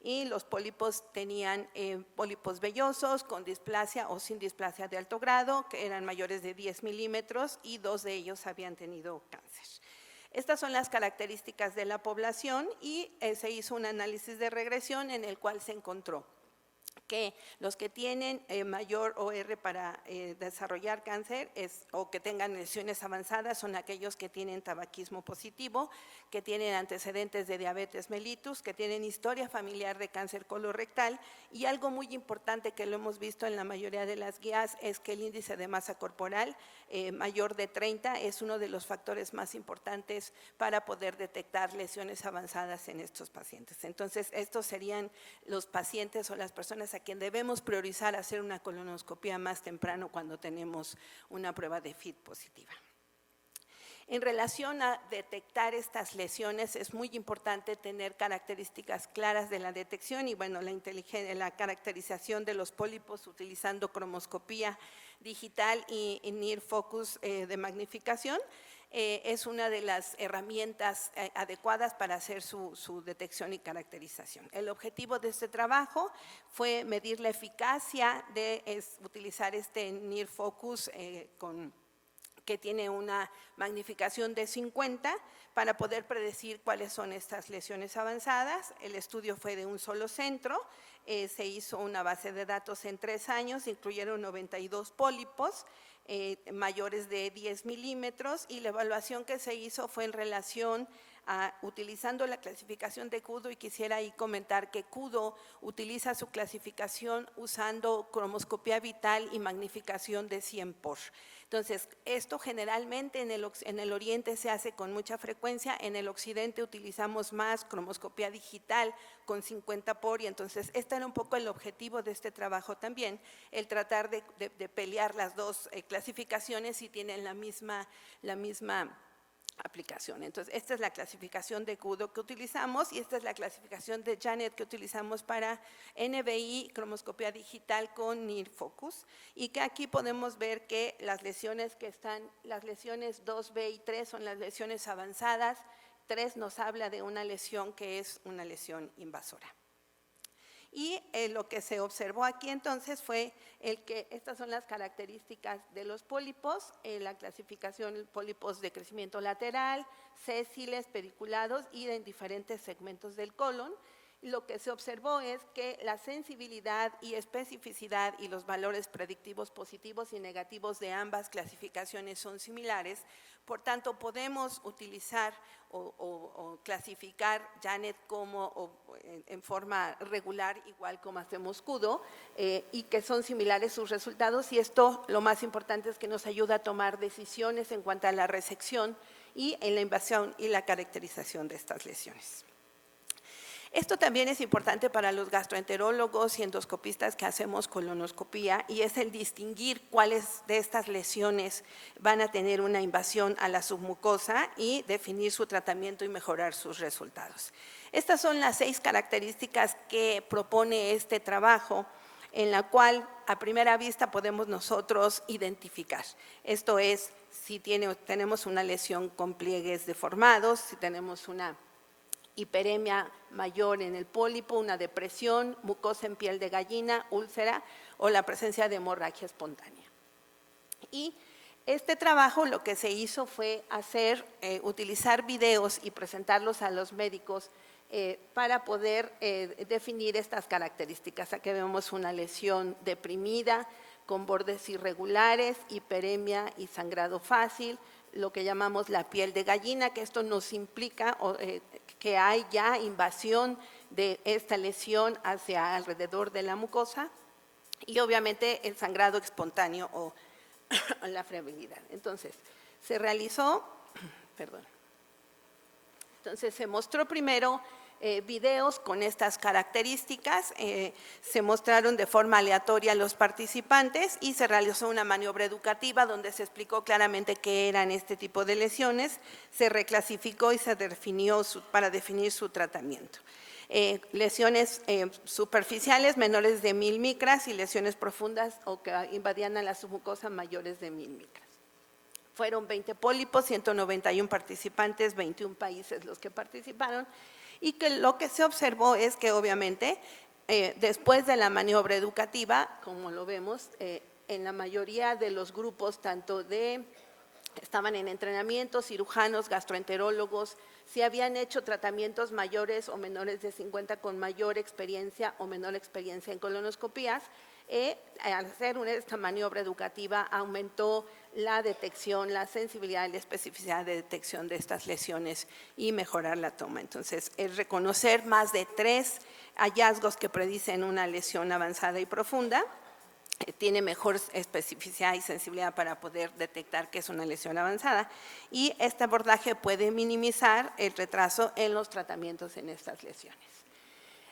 Y los pólipos tenían pólipos vellosos con displasia o sin displasia de alto grado, que eran mayores de 10 milímetros, y 2 de ellos habían tenido cáncer. Estas son las características de la población, y se hizo un análisis de regresión en el cual se encontró que los que tienen mayor OR para desarrollar cáncer o que tengan lesiones avanzadas son aquellos que tienen tabaquismo positivo, que tienen antecedentes de diabetes mellitus, que tienen historia familiar de cáncer colorectal, y algo muy importante que lo hemos visto en la mayoría de las guías es que el índice de masa corporal mayor de 30 es uno de los factores más importantes para poder detectar lesiones avanzadas en estos pacientes. Entonces, estos serían los pacientes o las personas a quien debemos priorizar hacer una colonoscopia más temprano cuando tenemos una prueba de FIT positiva. En relación a detectar estas lesiones, es muy importante tener características claras de la detección y, bueno, la caracterización de los pólipos utilizando cromoscopía digital y Near Focus de magnificación. Es una de las herramientas adecuadas para hacer su detección y caracterización. El objetivo de este trabajo fue medir la eficacia de utilizar este Near Focus que tiene una magnificación de 50 para poder predecir cuáles son estas lesiones avanzadas. El estudio fue de un solo centro, se hizo una base de datos en 3 años, incluyeron 92 pólipos mayores de 10 milímetros y la evaluación que se hizo fue en relación utilizando la clasificación de Kudo, y quisiera ahí comentar que Kudo utiliza su clasificación usando cromoscopía vital y magnificación de 100 por. Entonces, esto generalmente en el oriente se hace con mucha frecuencia, en el occidente utilizamos más cromoscopía digital con 50 por, y entonces este era un poco el objetivo de este trabajo también, el tratar de pelear las dos clasificaciones si tienen la misma aplicación. Entonces, esta es la clasificación de Kudo que utilizamos y esta es la clasificación de Janet que utilizamos para NBI, cromoscopía digital con Near Focus, y que aquí podemos ver que las lesiones las lesiones 2B y 3 son las lesiones avanzadas, 3 nos habla de una lesión que es una lesión invasora. Y lo que se observó aquí entonces fue que estas son las características de los pólipos, la clasificación pólipos de crecimiento lateral, sésiles, pediculados y en diferentes segmentos del colon. Lo que se observó es que la sensibilidad y especificidad y los valores predictivos positivos y negativos de ambas clasificaciones son similares, por tanto podemos utilizar o clasificar Janet en forma regular, igual como hacemos Kudo, y que son similares sus resultados, y esto lo más importante es que nos ayuda a tomar decisiones en cuanto a la resección y en la invasión y la caracterización de estas lesiones. Esto también es importante para los gastroenterólogos y endoscopistas que hacemos colonoscopía, y es el distinguir cuáles de estas lesiones van a tener una invasión a la submucosa y definir su tratamiento y mejorar sus resultados. Estas son las 6 características que propone este trabajo, en la cual a primera vista podemos nosotros identificar. Esto es, si tenemos una lesión con pliegues deformados, si tenemos una hiperemia mayor en el pólipo, una depresión, mucosa en piel de gallina, úlcera o la presencia de hemorragia espontánea. Y este trabajo lo que se hizo fue utilizar videos y presentarlos a los médicos para poder definir estas características. Aquí vemos una lesión deprimida con bordes irregulares, hiperemia y sangrado fácil, lo que llamamos la piel de gallina, que esto nos implica que hay ya invasión de esta lesión hacia alrededor de la mucosa, y obviamente el sangrado espontáneo o la friabilidad. Entonces, se realizó, entonces se mostró primero videos con estas características, se mostraron de forma aleatoria a los participantes y se realizó una maniobra educativa donde se explicó claramente qué eran este tipo de lesiones, se reclasificó y se definió para definir su tratamiento. Lesiones superficiales menores de 1000 micras y lesiones profundas o que invadían a la submucosa mayores de 1000 micras. Fueron 20 pólipos, 191 participantes, 21 países los que participaron, y que lo que se observó es que obviamente después de la maniobra educativa, como lo vemos, en la mayoría de los grupos, estaban en entrenamiento, cirujanos, gastroenterólogos, si habían hecho tratamientos mayores o menores de 50 con mayor experiencia o menor experiencia en colonoscopías, al hacer esta maniobra educativa aumentó la detección, la sensibilidad y la especificidad de detección de estas lesiones y mejorar la toma. Entonces, es reconocer más de 3 hallazgos que predicen una lesión avanzada y profunda, tiene mejor especificidad y sensibilidad para poder detectar que es una lesión avanzada, y este abordaje puede minimizar el retraso en los tratamientos en estas lesiones.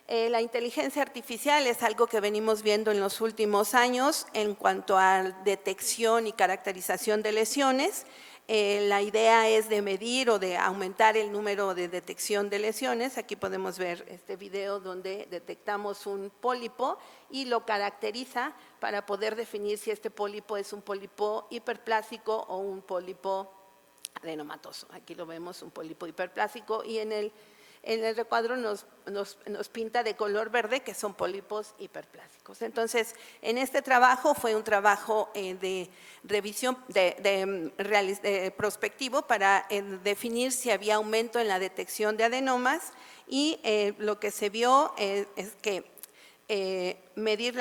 La inteligencia artificial es algo que venimos viendo en los últimos años en cuanto a detección y caracterización de lesiones. La idea es de medir o de aumentar el número de detección de lesiones. Aquí podemos ver este video donde detectamos un pólipo y lo caracteriza para poder definir si este pólipo es un pólipo hiperplásico o un pólipo adenomatoso. Aquí lo vemos, un pólipo hiperplásico, y en el recuadro nos pinta de color verde que son pólipos hiperplásicos. Entonces, en este trabajo fue un trabajo de revisión prospectivo para definir si había aumento en la detección de adenomas, y lo que se vio es que medir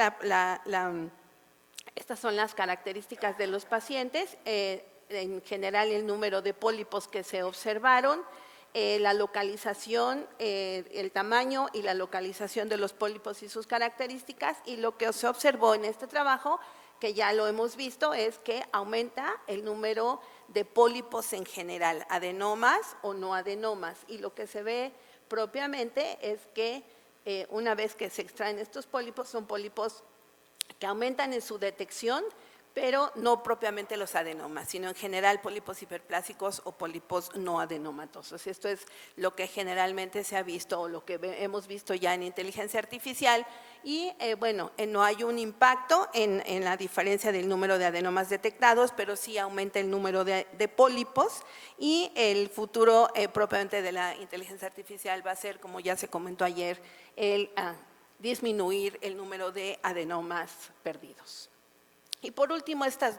estas son las características de los pacientes, en general el número de pólipos que se observaron, la localización, el tamaño y la localización de los pólipos y sus características, y lo que se observó en este trabajo, que ya lo hemos visto, es que aumenta el número de pólipos en general, adenomas o no adenomas, y lo que se ve propiamente es que una vez que se extraen estos pólipos, son pólipos que aumentan en su detección, pero no propiamente los adenomas, sino en general pólipos hiperplásicos o pólipos no adenomatosos. Esto es lo que generalmente se ha visto o lo que hemos visto ya en inteligencia artificial, y bueno, no hay un impacto en la diferencia del número de adenomas detectados, pero sí aumenta el número de pólipos, y el futuro propiamente de la inteligencia artificial va a ser, como ya se comentó ayer, el disminuir el número de adenomas perdidos. Y por último, estos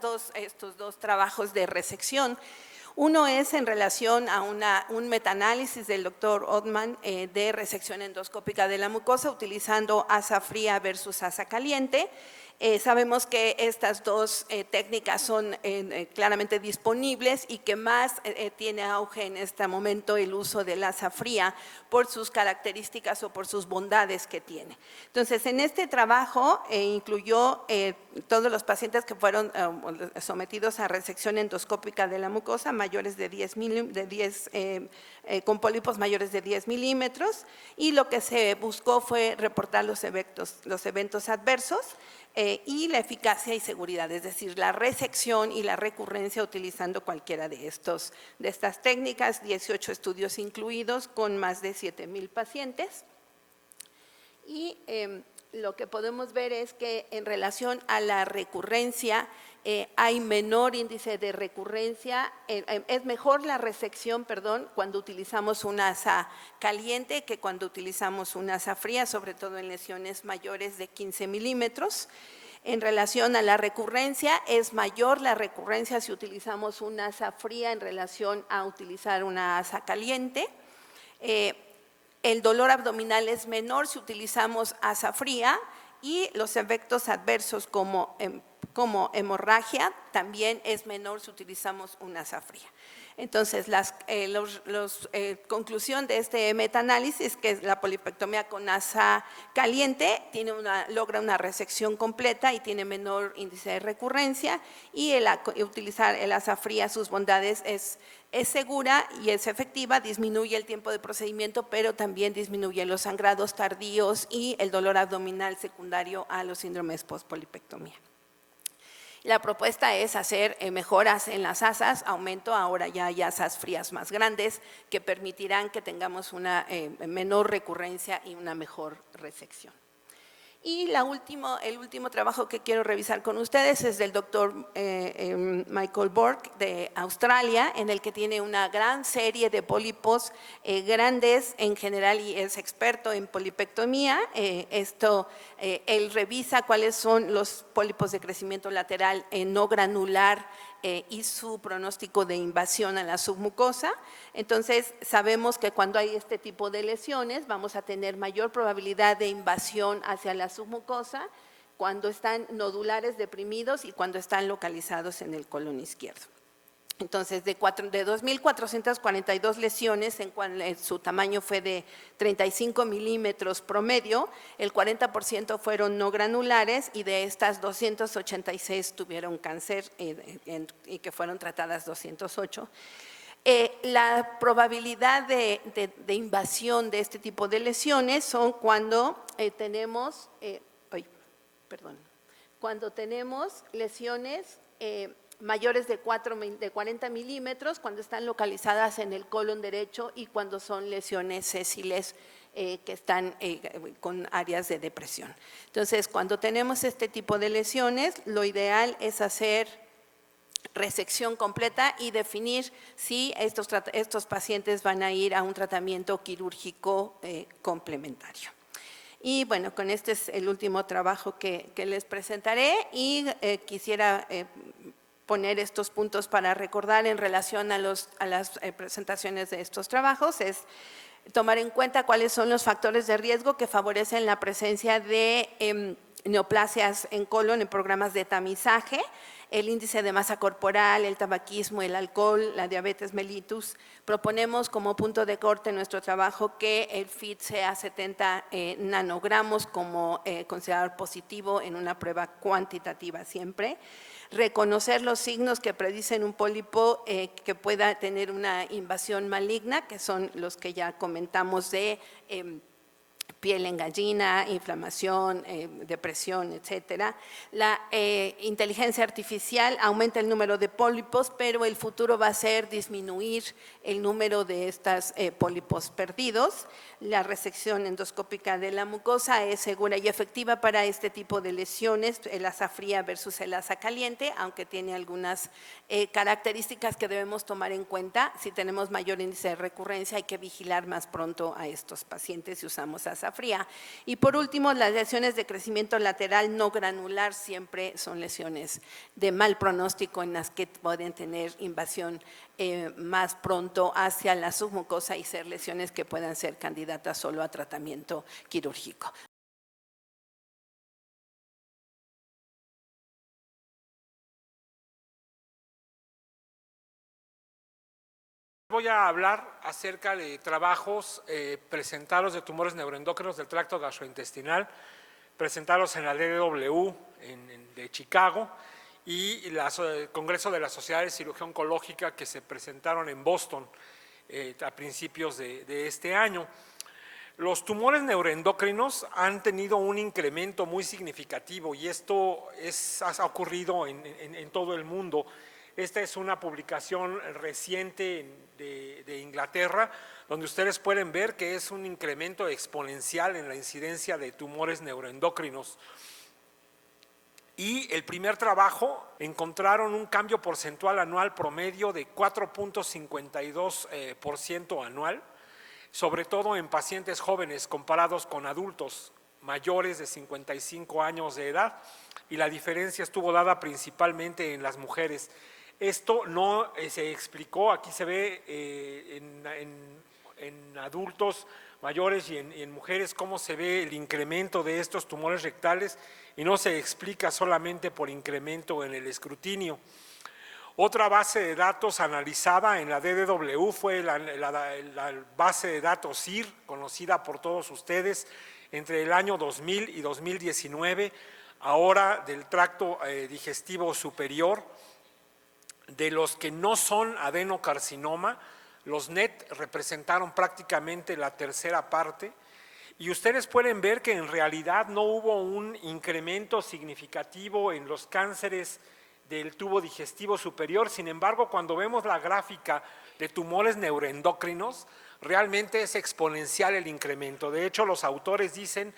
dos trabajos de resección. Uno es en relación a un metaanálisis del doctor Ottman de resección endoscópica de la mucosa utilizando asa fría versus asa caliente. Sabemos que estas dos técnicas son claramente disponibles, y que más tiene auge en este momento el uso del asa fría por sus características o por sus bondades que tiene. Entonces, en este trabajo incluyó todos los pacientes que fueron sometidos a resección endoscópica de la mucosa mayores de 10 con pólipos mayores de 10 milímetros, y lo que se buscó fue reportar los eventos adversos y la eficacia y seguridad, es decir, la resección y la recurrencia utilizando cualquiera de estas técnicas, 18 estudios incluidos con más de 7,000 pacientes. Y lo que podemos ver es que en relación a la recurrencia hay menor índice de recurrencia, es mejor la resección, cuando utilizamos una asa caliente que cuando utilizamos una asa fría, sobre todo en lesiones mayores de 15 milímetros. En relación a la recurrencia, es mayor la recurrencia si utilizamos una asa fría en relación a utilizar una asa caliente. El dolor abdominal es menor si utilizamos asa fría, y los efectos adversos como hemorragia también es menor si utilizamos una asa fría. Entonces, la conclusión de este metaanálisis es que la polipectomía con asa caliente logra una resección completa y tiene menor índice de recurrencia, y utilizar el asa fría, sus bondades es segura y es efectiva, disminuye el tiempo de procedimiento, pero también disminuye los sangrados tardíos y el dolor abdominal secundario a los síndromes post-polipectomía. La propuesta es hacer mejoras en las asas, aumento, ahora ya hay asas frías más grandes que permitirán que tengamos una menor recurrencia y una mejor resección. Y el último trabajo que quiero revisar con ustedes es del doctor Michael Bork de Australia, en el que tiene una gran serie de pólipos grandes en general, y es experto en polipectomía. Él revisa cuáles son los pólipos de crecimiento lateral no granular y su pronóstico de invasión a la submucosa. Entonces, sabemos que cuando hay este tipo de lesiones vamos a tener mayor probabilidad de invasión hacia la submucosa cuando están nodulares deprimidos y cuando están localizados en el colon izquierdo. Entonces, de 2,442 lesiones, en cual su tamaño fue de 35 milímetros promedio, el 40% fueron no granulares, y de estas 286 tuvieron cáncer y que fueron tratadas 208. La probabilidad de invasión de este tipo de lesiones son cuando tenemos lesiones mayores de 40 milímetros cuando están localizadas en el colon derecho y cuando son lesiones sésiles que están con áreas de depresión. Entonces, cuando tenemos este tipo de lesiones, lo ideal es hacer resección completa y definir si estos pacientes van a ir a un tratamiento quirúrgico complementario. Y bueno, con este es el último trabajo que les presentaré y quisiera poner estos puntos para recordar en relación a las presentaciones de estos trabajos. Es tomar en cuenta cuáles son los factores de riesgo que favorecen la presencia de neoplasias en colon en programas de tamizaje, el índice de masa corporal, el tabaquismo, el alcohol, la diabetes mellitus. Proponemos como punto de corte en nuestro trabajo que el FIT sea 70 nanogramos como considerador positivo en una prueba cuantitativa siempre. Reconocer los signos que predicen un pólipo que pueda tener una invasión maligna, que son los que ya comentamos de piel en gallina, inflamación, depresión, etcétera. La inteligencia artificial aumenta el número de pólipos, pero el futuro va a ser disminuir el número de estos pólipos perdidos. La resección endoscópica de la mucosa es segura y efectiva para este tipo de lesiones, el asa fría versus el asa caliente, aunque tiene algunas características que debemos tomar en cuenta. Si tenemos mayor índice de recurrencia, hay que vigilar más pronto a estos pacientes si usamos asa fría. Y por último, las lesiones de crecimiento lateral no granular siempre son lesiones de mal pronóstico en las que pueden tener invasión más pronto hacia la submucosa y ser lesiones que puedan ser candidatas solo a tratamiento quirúrgico. Voy a hablar acerca de trabajos presentados de tumores neuroendocrinos del tracto gastrointestinal, presentados en la DDW de Chicago y el Congreso de la Sociedad de Cirugía Oncológica que se presentaron en Boston a principios de este año. Los tumores neuroendocrinos han tenido un incremento muy significativo y esto ha ocurrido en todo el mundo. Esta es una publicación reciente de Inglaterra, donde ustedes pueden ver que es un incremento exponencial en la incidencia de tumores neuroendocrinos. Y el primer trabajo encontraron un cambio porcentual anual promedio de 4.52% anual, sobre todo en pacientes jóvenes comparados con adultos mayores de 55 años de edad, y la diferencia estuvo dada principalmente en las mujeres. Esto no se explicó, aquí se ve en adultos mayores y en mujeres cómo se ve el incremento de estos tumores rectales y no se explica solamente por incremento en el escrutinio. Otra base de datos analizada en la DDW fue la base de datos CIR, conocida por todos ustedes, entre el año 2000 y 2019, ahora del tracto digestivo superior. De los que no son adenocarcinoma, los NET representaron prácticamente la tercera parte y ustedes pueden ver que en realidad no hubo un incremento significativo en los cánceres del tubo digestivo superior. Sin embargo, cuando vemos la gráfica de tumores neuroendocrinos, realmente es exponencial el incremento. De hecho, los autores dicen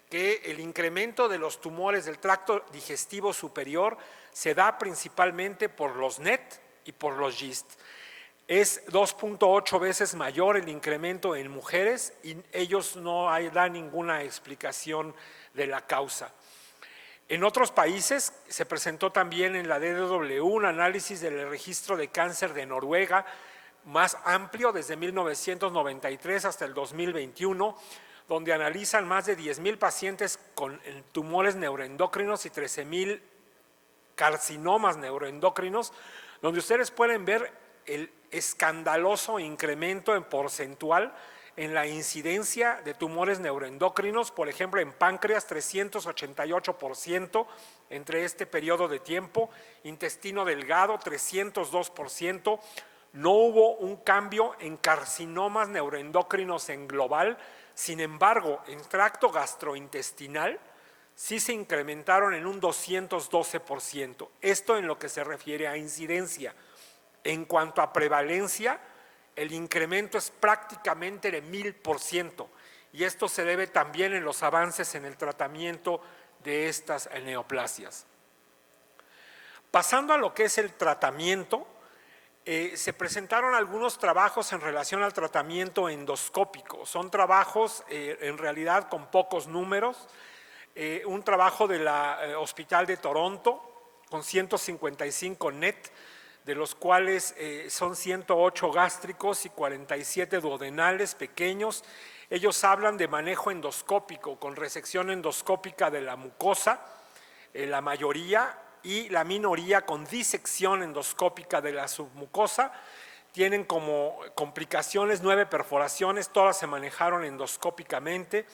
que el incremento de los tumores del tracto digestivo superior se da principalmente por los NET y por los GIST. Es 2.8 veces mayor el incremento en mujeres y ellos no dan ninguna explicación de la causa. En otros países se presentó también en la DDW un análisis del registro de cáncer de Noruega más amplio desde 1993 hasta el 2021, donde analizan más de 10,000 pacientes con tumores neuroendocrinos y 13,000 carcinomas neuroendocrinos, donde ustedes pueden ver el escandaloso incremento en porcentual en la incidencia de tumores neuroendocrinos, por ejemplo en páncreas 388% entre este periodo de tiempo, intestino delgado 302%, no hubo un cambio en carcinomas neuroendocrinos en global. Sin embargo, en tracto gastrointestinal sí se incrementaron en un 212%. Esto en lo que se refiere a incidencia. En cuanto a prevalencia, el incremento es prácticamente de 1000%, y esto se debe también en los avances en el tratamiento de estas neoplasias. Pasando a lo que es el tratamiento, se presentaron algunos trabajos en relación al tratamiento endoscópico. Son trabajos en realidad con pocos números. Un trabajo del Hospital de Toronto con 155 NET, de los cuales son 108 gástricos y 47 duodenales pequeños. Ellos hablan de manejo endoscópico con resección endoscópica de la mucosa, la mayoría, y la minoría con disección endoscópica de la submucosa. Tienen como complicaciones 9 perforaciones, todas se manejaron endoscópicamente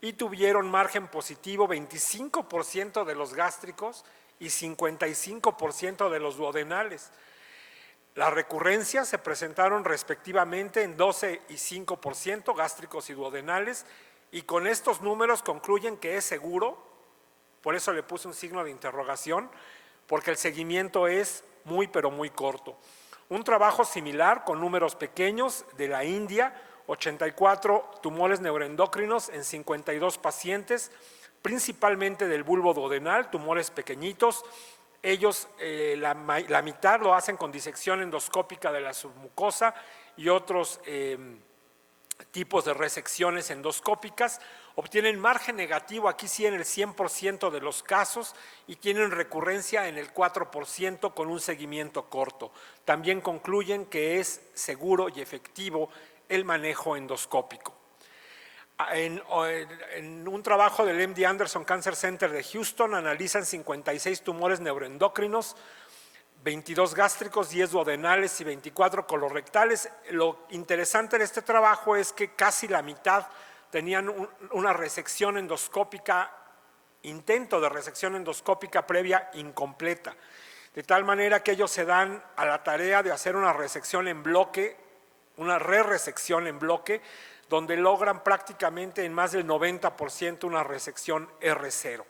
y tuvieron margen positivo 25% de los gástricos y 55% de los duodenales. Las recurrencias se presentaron respectivamente en 12 y 5% gástricos y duodenales, y con estos números concluyen que es seguro. Por eso le puse un signo de interrogación, porque el seguimiento es muy pero muy corto. Un trabajo similar con números pequeños de la India, 84 tumores neuroendocrinos en 52 pacientes, principalmente del bulbo duodenal, tumores pequeñitos. Ellos, la mitad lo hacen con disección endoscópica de la submucosa y otros tipos de resecciones endoscópicas. Obtienen margen negativo, aquí sí en el 100% de los casos, y tienen recurrencia en el 4% con un seguimiento corto. También concluyen que es seguro y efectivo el manejo endoscópico. En un trabajo del MD Anderson Cancer Center de Houston analizan 56 tumores neuroendocrinos, 22 gástricos, 10 duodenales y 24 colorectales. Lo interesante de este trabajo es que casi la mitad tenían una resección endoscópica, intento de resección endoscópica previa incompleta, de tal manera que ellos se dan a la tarea de hacer una resección en bloque, una re-resección en bloque, donde logran prácticamente en más del 90% una resección R0.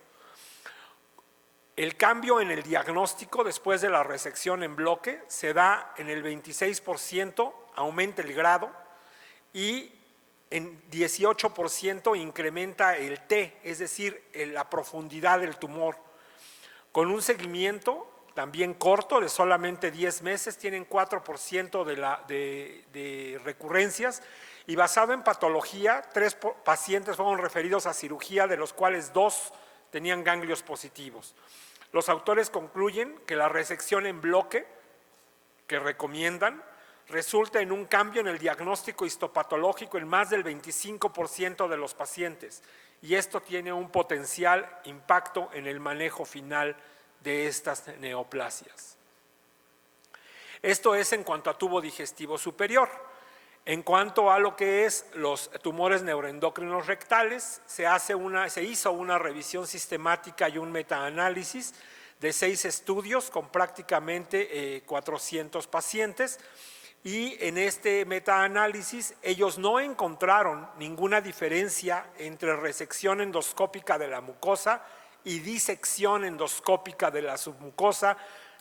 El cambio en el diagnóstico después de la resección en bloque se da en el 26%, aumenta el grado, y en 18% incrementa el T, es decir, la profundidad del tumor. Con un seguimiento también corto, de solamente 10 meses, tienen 4% de recurrencias, y basado en patología, 3 pacientes fueron referidos a cirugía, de los cuales 2 tenían ganglios positivos. Los autores concluyen que la resección en bloque que recomiendan resulta en un cambio en el diagnóstico histopatológico en más del 25% de los pacientes, y esto tiene un potencial impacto en el manejo final de estas neoplasias. Esto es en cuanto a tubo digestivo superior. En cuanto a lo que es los tumores neuroendocrinos rectales, se hizo una revisión sistemática y un metaanálisis de 6 estudios con prácticamente 400 pacientes, y en este metaanálisis ellos no encontraron ninguna diferencia entre resección endoscópica de la mucosa y disección endoscópica de la submucosa,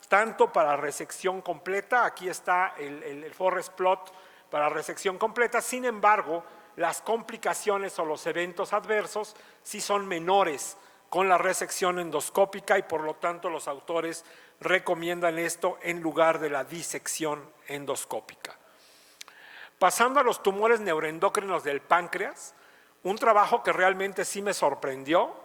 tanto para resección completa. Aquí está el forest plot para resección completa. Sin embargo, las complicaciones o los eventos adversos sí son menores con la resección endoscópica, y por lo tanto los autores recomiendan esto en lugar de la disección endoscópica. Pasando a los tumores neuroendocrinos del páncreas, un trabajo que realmente sí me sorprendió,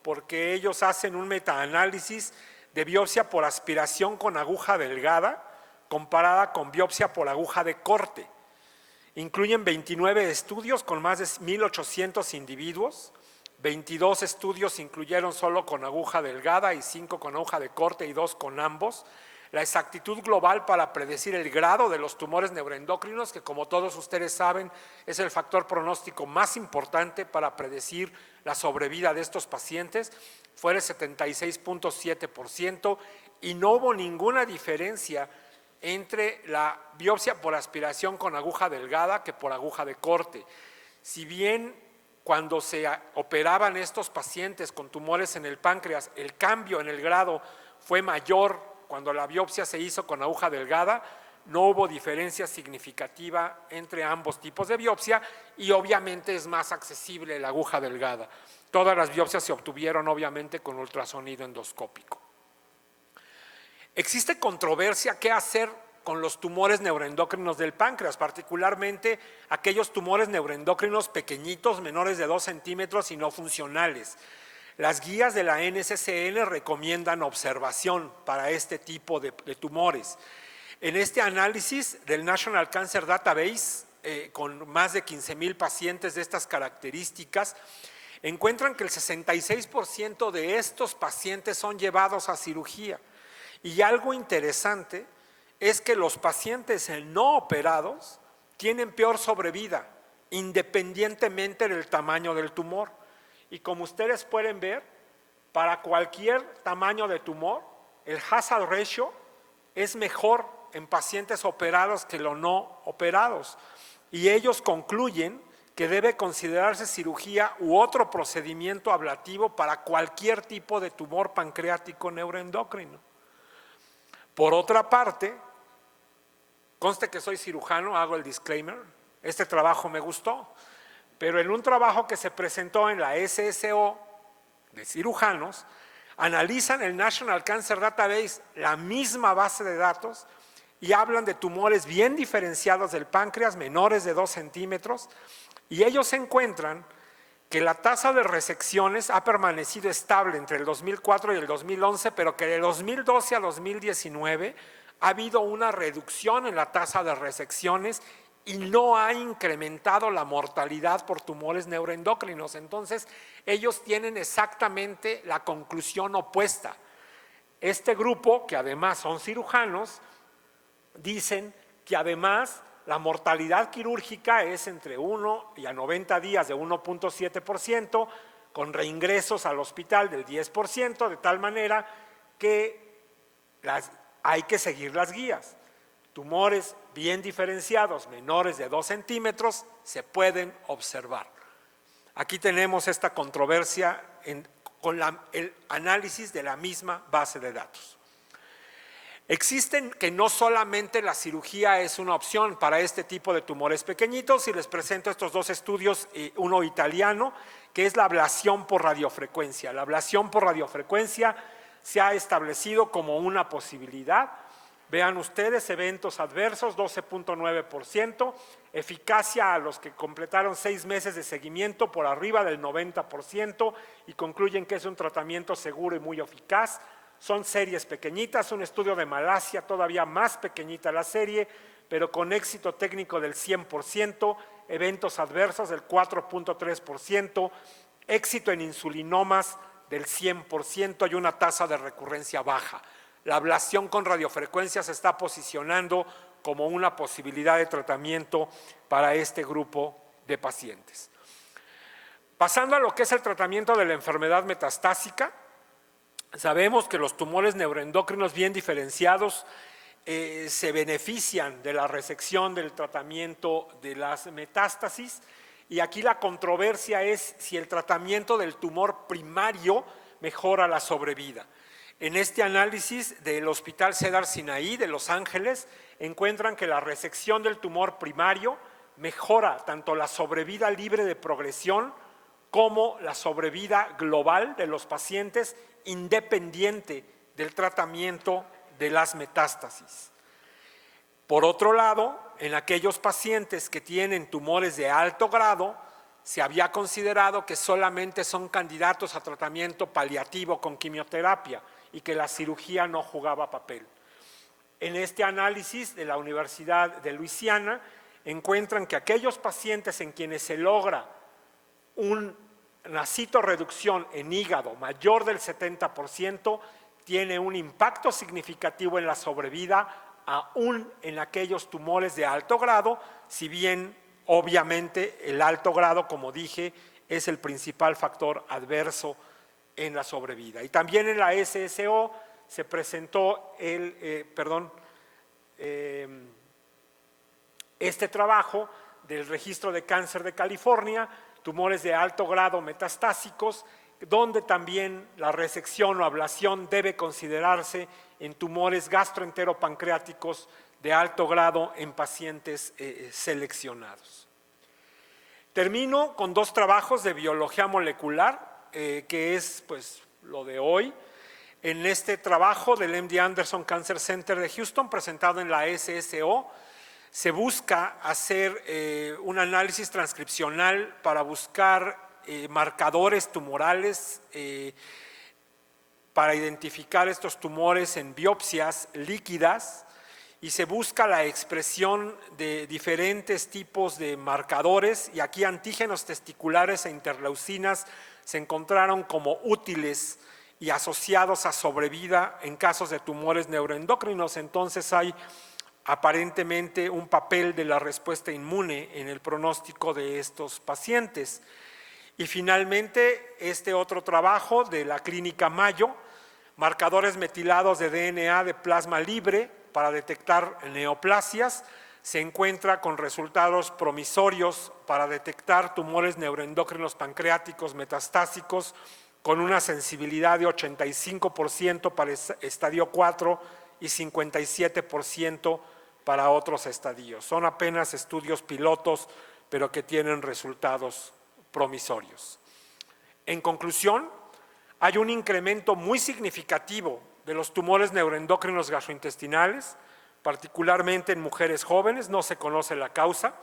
porque ellos hacen un metaanálisis de biopsia por aspiración con aguja delgada comparada con biopsia por aguja de corte. Incluyen 29 estudios con más de 1,800 individuos, 22 estudios incluyeron solo con aguja delgada y 5 con aguja de corte y 2 con ambos. La exactitud global para predecir el grado de los tumores neuroendocrinos, que como todos ustedes saben es el factor pronóstico más importante para predecir la sobrevida de estos pacientes, fue el 76.7%, y no hubo ninguna diferencia entre la biopsia por aspiración con aguja delgada que por aguja de corte. Si bien cuando se operaban estos pacientes con tumores en el páncreas, el cambio en el grado fue mayor cuando la biopsia se hizo con aguja delgada, no hubo diferencia significativa entre ambos tipos de biopsia y obviamente es más accesible la aguja delgada. Todas las biopsias se obtuvieron obviamente con ultrasonido endoscópico. Existe controversia qué hacer con los tumores neuroendocrinos del páncreas, particularmente aquellos tumores neuroendocrinos pequeñitos, menores de 2 centímetros y no funcionales. Las guías de la NCCN recomiendan observación para este tipo de tumores. En este análisis del National Cancer Database, con más de 15,000 pacientes de estas características, encuentran que el 66% de estos pacientes son llevados a cirugía. Y algo interesante es que los pacientes no operados tienen peor sobrevida, independientemente del tamaño del tumor. Y como ustedes pueden ver, para cualquier tamaño de tumor, el hazard ratio es mejor en pacientes operados que los no operados. Y ellos concluyen que debe considerarse cirugía u otro procedimiento ablativo para cualquier tipo de tumor pancreático neuroendocrino. Por otra parte, conste que soy cirujano, hago el disclaimer, este trabajo me gustó, pero en un trabajo que se presentó en la SSO de cirujanos, analizan el National Cancer Database, la misma base de datos, y hablan de tumores bien diferenciados del páncreas, menores de 2 centímetros, y ellos encuentran que la tasa de resecciones ha permanecido estable entre el 2004 y el 2011, pero que de 2012 a 2019 ha habido una reducción en la tasa de resecciones y no ha incrementado la mortalidad por tumores neuroendocrinos. Entonces, ellos tienen exactamente la conclusión opuesta. Este grupo, que además son cirujanos, dicen que además la mortalidad quirúrgica es entre 1 y a 90 días de 1.7%, con reingresos al hospital del 10%, de tal manera que hay que seguir las guías. Tumores bien diferenciados, menores de 2 centímetros, se pueden observar. Aquí tenemos esta controversia con el análisis de la misma base de datos. Existen que no solamente la cirugía es una opción para este tipo de tumores pequeñitos, y les presento estos dos estudios, uno italiano, que es la ablación por radiofrecuencia. La ablación por radiofrecuencia se ha establecido como una posibilidad. Vean ustedes, eventos adversos, 12.9%, eficacia a los que completaron 6 meses de seguimiento por arriba del 90% y concluyen que es un tratamiento seguro y muy eficaz. Son series pequeñitas, un estudio de Malasia, todavía más pequeñita la serie, pero con éxito técnico del 100%, eventos adversos del 4.3%, éxito en insulinomas del 100% y una tasa de recurrencia baja. La ablación con radiofrecuencia se está posicionando como una posibilidad de tratamiento para este grupo de pacientes. Pasando a lo que es el tratamiento de la enfermedad metastásica, sabemos que los tumores neuroendocrinos bien diferenciados se benefician de la resección del tratamiento de las metástasis, y aquí la controversia es si el tratamiento del tumor primario mejora la sobrevida. En este análisis del Hospital Cedar Sinaí de Los Ángeles encuentran que la resección del tumor primario mejora tanto la sobrevida libre de progresión como la sobrevida global de los pacientes, independiente del tratamiento de las metástasis. Por otro lado, en aquellos pacientes que tienen tumores de alto grado, se había considerado que solamente son candidatos a tratamiento paliativo con quimioterapia y que la cirugía no jugaba papel. En este análisis de la Universidad de Luisiana encuentran que aquellos pacientes en quienes se logra una citorreducción en hígado mayor del 70% tiene un impacto significativo en la sobrevida, aún en aquellos tumores de alto grado, si bien obviamente el alto grado, como dije, es el principal factor adverso en la sobrevida. Y también en la SSO se presentó este trabajo del Registro de Cáncer de California, tumores de alto grado metastásicos, donde también la resección o ablación debe considerarse en tumores gastroenteropancreáticos de alto grado en pacientes seleccionados. Termino con 2 trabajos de biología molecular, que es pues, lo de hoy. En este trabajo del MD Anderson Cancer Center de Houston, presentado en la SSO, se busca hacer un análisis transcripcional para buscar marcadores tumorales para identificar estos tumores en biopsias líquidas, y se busca la expresión de diferentes tipos de marcadores, y aquí antígenos testiculares e interleucinas se encontraron como útiles y asociados a sobrevida en casos de tumores neuroendocrinos. Entonces hay aparentemente un papel de la respuesta inmune en el pronóstico de estos pacientes. Y finalmente, este otro trabajo de la clínica Mayo, marcadores metilados de DNA de plasma libre para detectar neoplasias, se encuentra con resultados promisorios para detectar tumores neuroendocrinos pancreáticos metastásicos con una sensibilidad de 85% para estadio 4 y 57% para otros estadios. Son apenas estudios pilotos, pero que tienen resultados promisorios. En conclusión, hay un incremento muy significativo de los tumores neuroendocrinos gastrointestinales, particularmente en mujeres jóvenes, no se conoce la causa.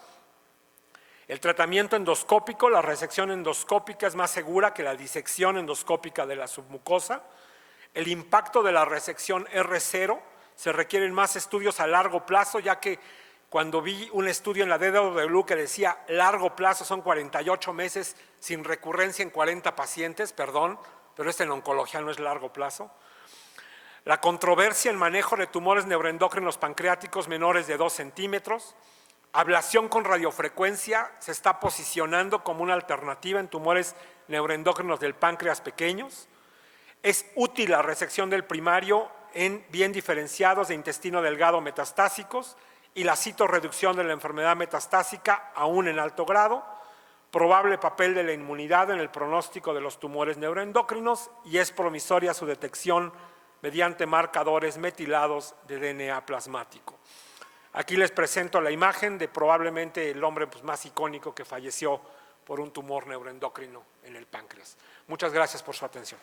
El tratamiento endoscópico, la resección endoscópica es más segura que la disección endoscópica de la submucosa. El impacto de la resección R0, se requieren más estudios a largo plazo, ya que cuando vi un estudio en la DDW que decía largo plazo son 48 meses sin recurrencia en 40 pacientes, perdón, pero en oncología no es largo plazo. La controversia en manejo de tumores neuroendocrinos pancreáticos menores de 2 centímetros. Ablación con radiofrecuencia se está posicionando como una alternativa en tumores neuroendocrinos del páncreas pequeños. Es útil la resección del primario en bien diferenciados de intestino delgado metastásicos y la citorreducción de la enfermedad metastásica aún en alto grado. Probable papel de la inmunidad en el pronóstico de los tumores neuroendocrinos, y es promisoria su detección mediante marcadores metilados de DNA plasmático. Aquí les presento la imagen de probablemente el hombre más icónico que falleció por un tumor neuroendocrino en el páncreas. Muchas gracias por su atención.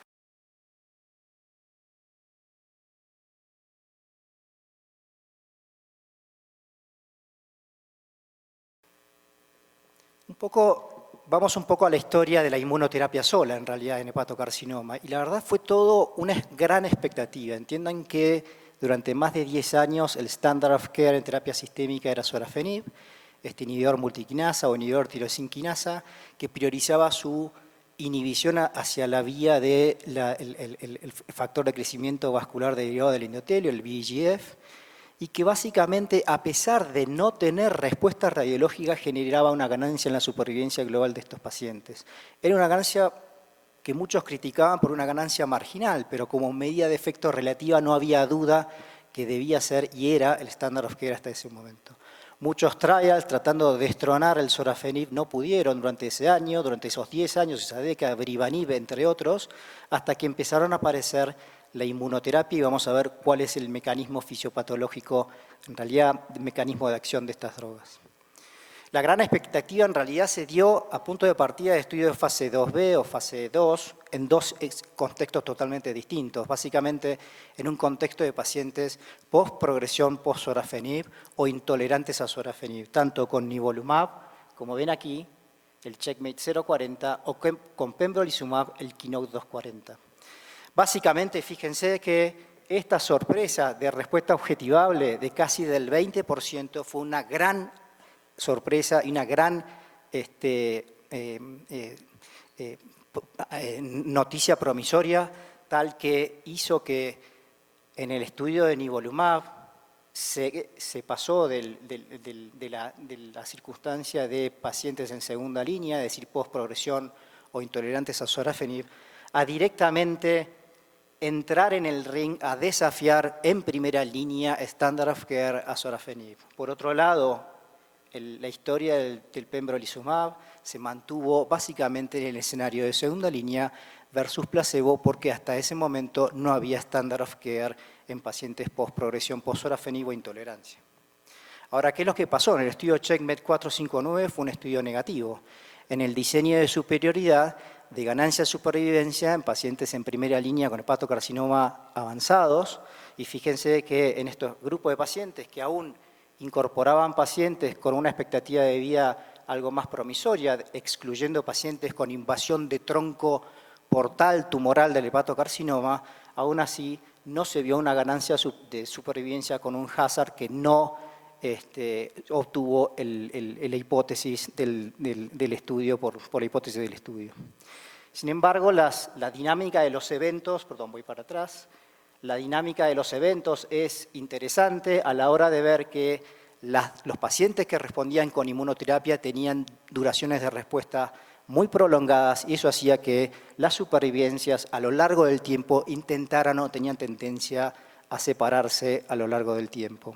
Vamos un poco a la historia de la inmunoterapia sola, en realidad, en hepatocarcinoma. Y la verdad fue todo una gran expectativa. Entiendan que durante más de 10 años el standard of care en terapia sistémica era sorafenib, este inhibidor multiquinasa o inhibidor tirosinquinasa, que priorizaba su inhibición hacia la vía del factor de crecimiento vascular derivado del endotelio, el VEGF, y que básicamente, a pesar de no tener respuesta radiológica, generaba una ganancia en la supervivencia global de estos pacientes. Era una ganancia que muchos criticaban por una ganancia marginal, pero como medida de efecto relativa no había duda que debía ser y era el standard of care hasta ese momento. Muchos trials tratando de destronar el sorafenib no pudieron durante ese año, durante esos 10 años, esa década, brivanib, entre otros, hasta que empezaron a aparecer la inmunoterapia y vamos a ver cuál es el mecanismo fisiopatológico, en realidad, el mecanismo de acción de estas drogas. La gran expectativa en realidad se dio a punto de partida de estudios de fase 2B o fase 2 en 2 contextos totalmente distintos. Básicamente en un contexto de pacientes post-progresión post-sorafenib o intolerantes a sorafenib, tanto con nivolumab, como ven aquí, el Checkmate 040, o con pembrolizumab, el Keynote 240. Básicamente, fíjense que esta sorpresa de respuesta objetivable de casi del 20% fue una gran sorpresa y una gran noticia promisoria, tal que hizo que en el estudio de nivolumab se pasó de la circunstancia de pacientes en segunda línea, es decir, postprogresión o intolerantes a sorafenib, a directamente entrar en el ring a desafiar en primera línea standard of care a sorafenib. Por otro lado, la historia del pembrolizumab se mantuvo básicamente en el escenario de segunda línea versus placebo, porque hasta ese momento no había standard of care en pacientes post-progresión, post-sorafenib o intolerancia. Ahora, ¿qué es lo que pasó? En el estudio CheckMate 459 fue un estudio negativo. En el diseño de superioridad de ganancia de supervivencia en pacientes en primera línea con hepatocarcinoma avanzados, y fíjense que en estos grupos de pacientes que aún incorporaban pacientes con una expectativa de vida algo más promisoria, excluyendo pacientes con invasión de tronco portal tumoral del hepatocarcinoma, aún así no se vio una ganancia de supervivencia con un hazard que no obtuvo la hipótesis del estudio, por la hipótesis del estudio. Sin embargo, la dinámica de los eventos, perdón, voy para atrás, la dinámica de los eventos es interesante a la hora de ver que los pacientes que respondían con inmunoterapia tenían duraciones de respuesta muy prolongadas y eso hacía que las supervivencias a lo largo del tiempo intentaran o tenían tendencia a separarse a lo largo del tiempo.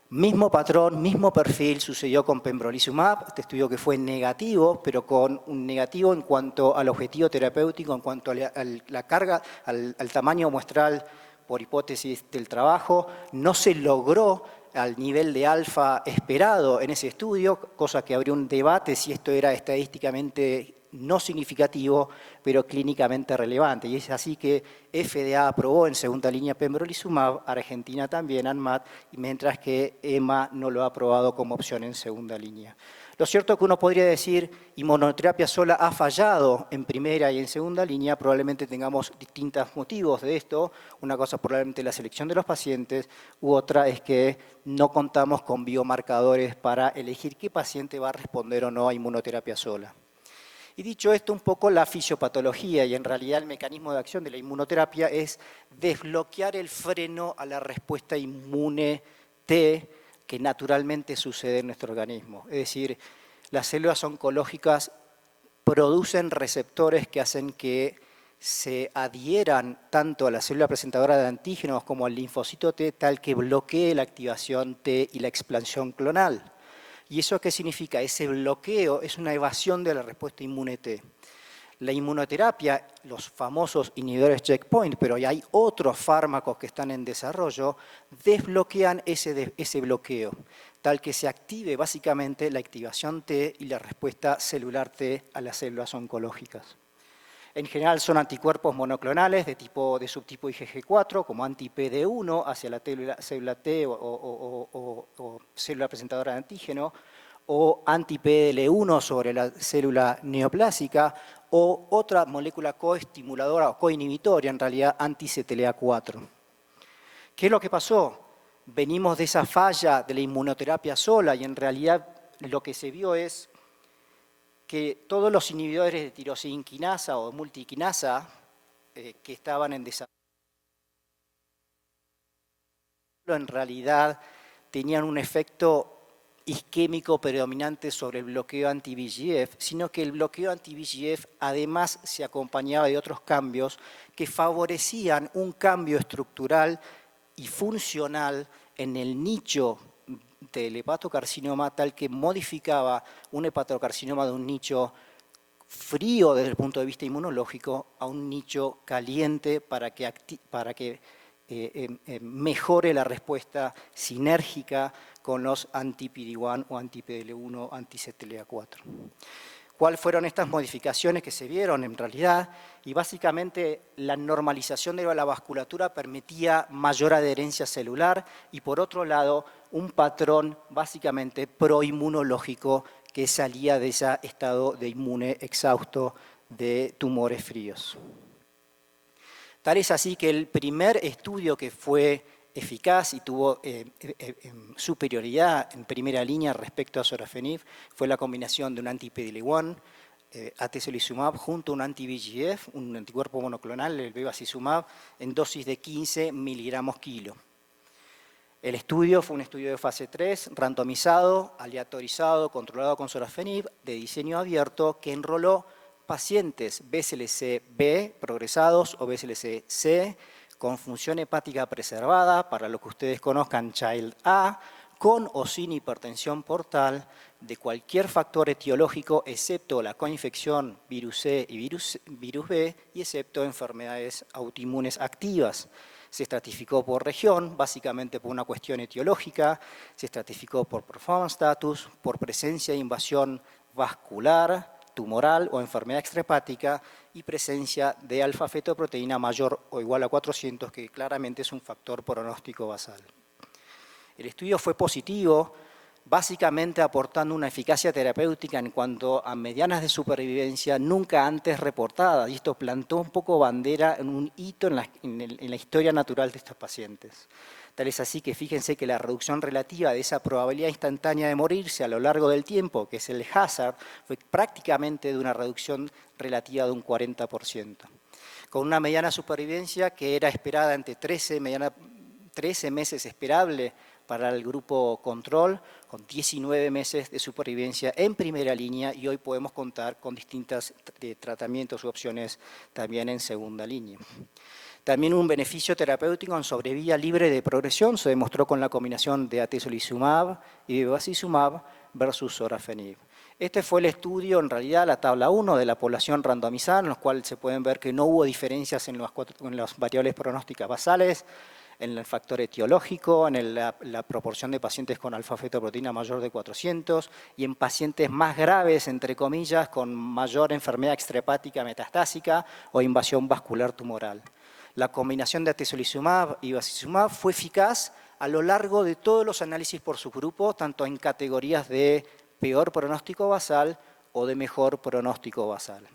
Mismo patrón, mismo perfil sucedió con pembrolizumab, este estudio que fue negativo, pero con un negativo en cuanto al objetivo terapéutico, en cuanto a la carga, al tamaño muestral por hipótesis del trabajo. No se logró al nivel de alfa esperado en ese estudio, cosa que habría un debate si esto era estadísticamente no significativo, pero clínicamente relevante. Y es así que FDA aprobó en segunda línea pembrolizumab, Argentina también, ANMAT, mientras que EMA no lo ha aprobado como opción en segunda línea. Lo cierto es que uno podría decir, inmunoterapia sola ha fallado en primera y en segunda línea, probablemente tengamos distintos motivos de esto. Una cosa probablemente la selección de los pacientes, u otra es que no contamos con biomarcadores para elegir qué paciente va a responder o no a inmunoterapia sola. Y dicho esto, un poco la fisiopatología y en realidad el mecanismo de acción de la inmunoterapia es desbloquear el freno a la respuesta inmune T que naturalmente sucede en nuestro organismo. Es decir, las células oncológicas producen receptores que hacen que se adhieran tanto a la célula presentadora de antígenos como al linfocito T, tal que bloquee la activación T y la expansión clonal. ¿Y eso qué significa? Ese bloqueo es una evasión de la respuesta inmune T. La inmunoterapia, los famosos inhibidores checkpoint, pero hay otros fármacos que están en desarrollo, desbloquean ese bloqueo, tal que se active básicamente la activación T y la respuesta celular T a las células oncológicas. En general son anticuerpos monoclonales de subtipo IgG4, como anti-PD1 hacia la célula T o célula presentadora de antígeno, o anti-PDL1 sobre la célula neoplásica, o otra molécula coestimuladora o coinhibitoria, en realidad anti-CTLA4. ¿Qué es lo que pasó? Venimos de esa falla de la inmunoterapia sola y en realidad lo que se vio es que todos los inhibidores de tirosina o multiquinasa que estaban en desarrollo en realidad tenían un efecto isquémico predominante sobre el bloqueo anti-VEGF, sino que el bloqueo anti-VEGF además se acompañaba de otros cambios que favorecían un cambio estructural y funcional en el nicho del hepatocarcinoma, tal que modificaba un hepatocarcinoma de un nicho frío desde el punto de vista inmunológico a un nicho caliente para que mejore la respuesta sinérgica con los anti-PD1 o anti-PDL1 o anti-CTLA4. ¿Cuáles fueron estas modificaciones que se vieron en realidad? Y básicamente la normalización de la vasculatura permitía mayor adherencia celular y por otro lado un patrón básicamente proinmunológico que salía de ese estado de inmune exhausto de tumores fríos. Tal es así que el primer estudio que fue eficaz y tuvo superioridad en primera línea respecto a sorafenib fue la combinación de un anti-PDL1, atezolizumab, junto a un anti-VEGF, un anticuerpo monoclonal, el bevacizumab, en dosis de 15 miligramos kilo. El estudio fue un estudio de fase 3, randomizado, aleatorizado, controlado con sorafenib, de diseño abierto, que enroló pacientes BCLC-B progresados o BCLC-C con función hepática preservada, para lo que ustedes conozcan Child A, con o sin hipertensión portal, de cualquier factor etiológico, excepto la coinfección virus C y virus B, y excepto enfermedades autoinmunes activas. Se estratificó por región, básicamente por una cuestión etiológica, se estratificó por performance status, por presencia de invasión vascular, tumoral o enfermedad extrahepática y presencia de alfa-fetoproteína mayor o igual a 400, que claramente es un factor pronóstico basal. El estudio fue positivo, básicamente aportando una eficacia terapéutica en cuanto a medianas de supervivencia nunca antes reportadas, y esto plantó un poco bandera en un hito en la historia natural de estos pacientes. Tal es así que fíjense que la reducción relativa de esa probabilidad instantánea de morirse a lo largo del tiempo, que es el hazard, fue prácticamente de una reducción relativa de un 40%, con una mediana supervivencia que era esperada entre 13 meses esperable para el grupo control, con 19 meses de supervivencia en primera línea, y hoy podemos contar con distintos tratamientos u opciones también en segunda línea. También un beneficio terapéutico en sobrevía libre de progresión se demostró con la combinación de atezolizumab y bevacizumab versus sorafenib. Este fue el estudio, en realidad, la tabla 1 de la población randomizada, en los cuales se pueden ver que no hubo diferencias en las variables pronósticas basales, en el factor etiológico, en la proporción de pacientes con alfa-fetoproteína mayor de 400 y en pacientes más graves, entre comillas, con mayor enfermedad extrahepática metastásica o invasión vascular tumoral. La combinación de atezolizumab y bevacizumab fue eficaz a lo largo de todos los análisis por subgrupo, tanto en categorías de peor pronóstico basal o de mejor pronóstico basal,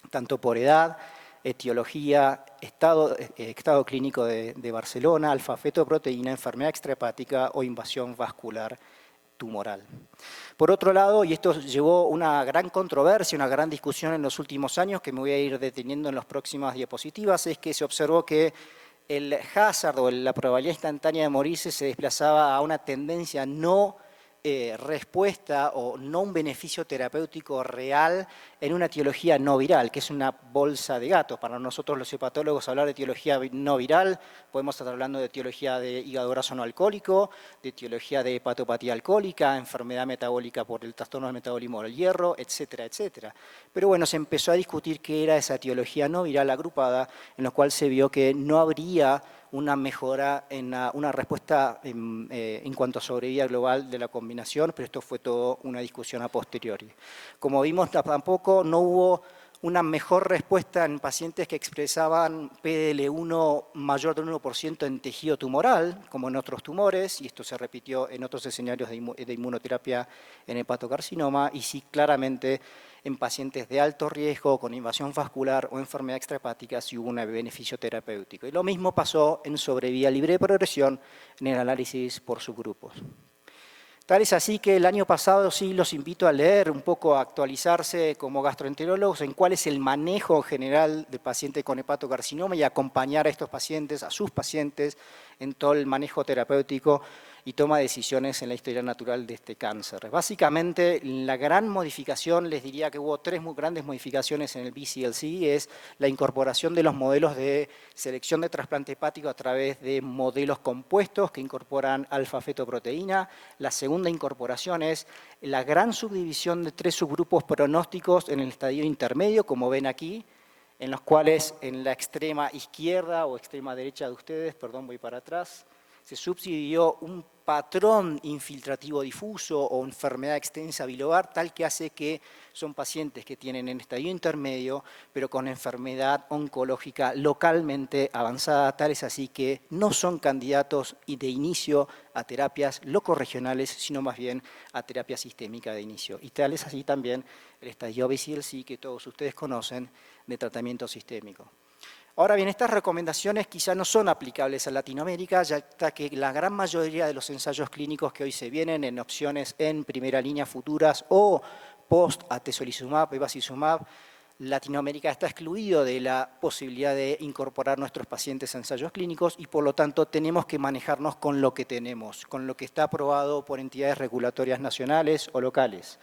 tanto por edad, etiología, estado clínico de Barcelona, alfa-fetoproteína, enfermedad extrahepática o invasión vascular tumoral. Por otro lado, y esto llevó una gran controversia, una gran discusión en los últimos años, que me voy a ir deteniendo en las próximas diapositivas, es que se observó que el hazard o la probabilidad instantánea de morirse se desplazaba a una tendencia no respuesta o no un beneficio terapéutico real en una etiología no viral, que es una bolsa de gato. Para nosotros los hepatólogos hablar de etiología no viral, podemos estar hablando de etiología de hígado graso no alcohólico, de etiología de hepatopatía alcohólica, enfermedad metabólica por el trastorno del metabolismo del hierro, etcétera, etcétera. Pero bueno, se empezó a discutir qué era esa etiología no viral agrupada, en la cual se vio que no habría una mejora en una respuesta en cuanto a sobrevida global de la combinación, pero esto fue todo una discusión a posteriori. Como vimos, tampoco no hubo una mejor respuesta en pacientes que expresaban PDL1 mayor del 1% en tejido tumoral, como en otros tumores, y esto se repitió en otros escenarios de inmunoterapia en hepatocarcinoma, y sí claramente en pacientes de alto riesgo con invasión vascular o enfermedad extrahepática si hubo un beneficio terapéutico. Y lo mismo pasó en sobrevida libre de progresión en el análisis por subgrupos. Tal es así que el año pasado sí los invito a leer un poco, a actualizarse como gastroenterólogos en cuál es el manejo general de pacientes con hepatocarcinoma y acompañar a estos pacientes, a sus pacientes, en todo el manejo terapéutico y toma de decisiones en la historia natural de este cáncer. Básicamente, la gran modificación, les diría que hubo tres muy grandes modificaciones en el BCLC, es la incorporación de los modelos de selección de trasplante hepático a través de modelos compuestos que incorporan alfa-fetoproteína. La segunda incorporación es la gran subdivisión de 3 subgrupos pronósticos en el estadio intermedio, como ven aquí, en los cuales en la extrema izquierda o extrema derecha de ustedes, perdón, voy para atrás, se subdividió un patrón infiltrativo difuso o enfermedad extensa bilobar, tal que hace que son pacientes que tienen en estadio intermedio, pero con enfermedad oncológica localmente avanzada, tal es así que no son candidatos de inicio a terapias locorregionales, sino más bien a terapia sistémica de inicio. Y tal es así también el estadio BCLC, que todos ustedes conocen, de tratamiento sistémico. Ahora bien, estas recomendaciones quizá no son aplicables a Latinoamérica, ya que la gran mayoría de los ensayos clínicos que hoy se vienen en opciones en primera línea futuras o post-atezolizumab, bevacizumab, Latinoamérica está excluido de la posibilidad de incorporar nuestros pacientes a ensayos clínicos y por lo tanto tenemos que manejarnos con lo que tenemos, con lo que está aprobado por entidades regulatorias nacionales o locales.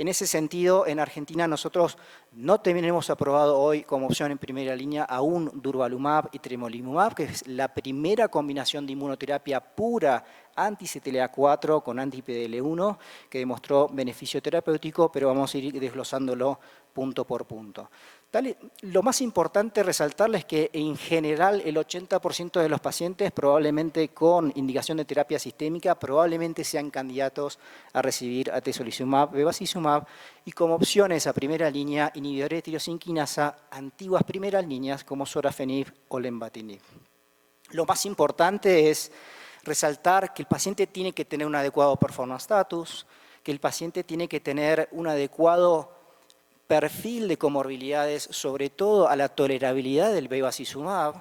En ese sentido, en Argentina nosotros no tenemos aprobado hoy como opción en primera línea aún durvalumab y tremelimumab, que es la primera combinación de inmunoterapia pura anti-CTLA4 con anti-PDL1, que demostró beneficio terapéutico, pero vamos a ir desglosándolo punto por punto. Lo más importante resaltarles es que en general el 80% de los pacientes probablemente con indicación de terapia sistémica probablemente sean candidatos a recibir atezolizumab, bevacizumab y como opciones a primera línea inhibidores de tirosinquinasa antiguas primeras líneas como sorafenib o lenvatinib. Lo más importante es resaltar que el paciente tiene que tener un adecuado performance status, que el paciente tiene que tener un adecuado perfil de comorbilidades, sobre todo a la tolerabilidad del bevacizumab,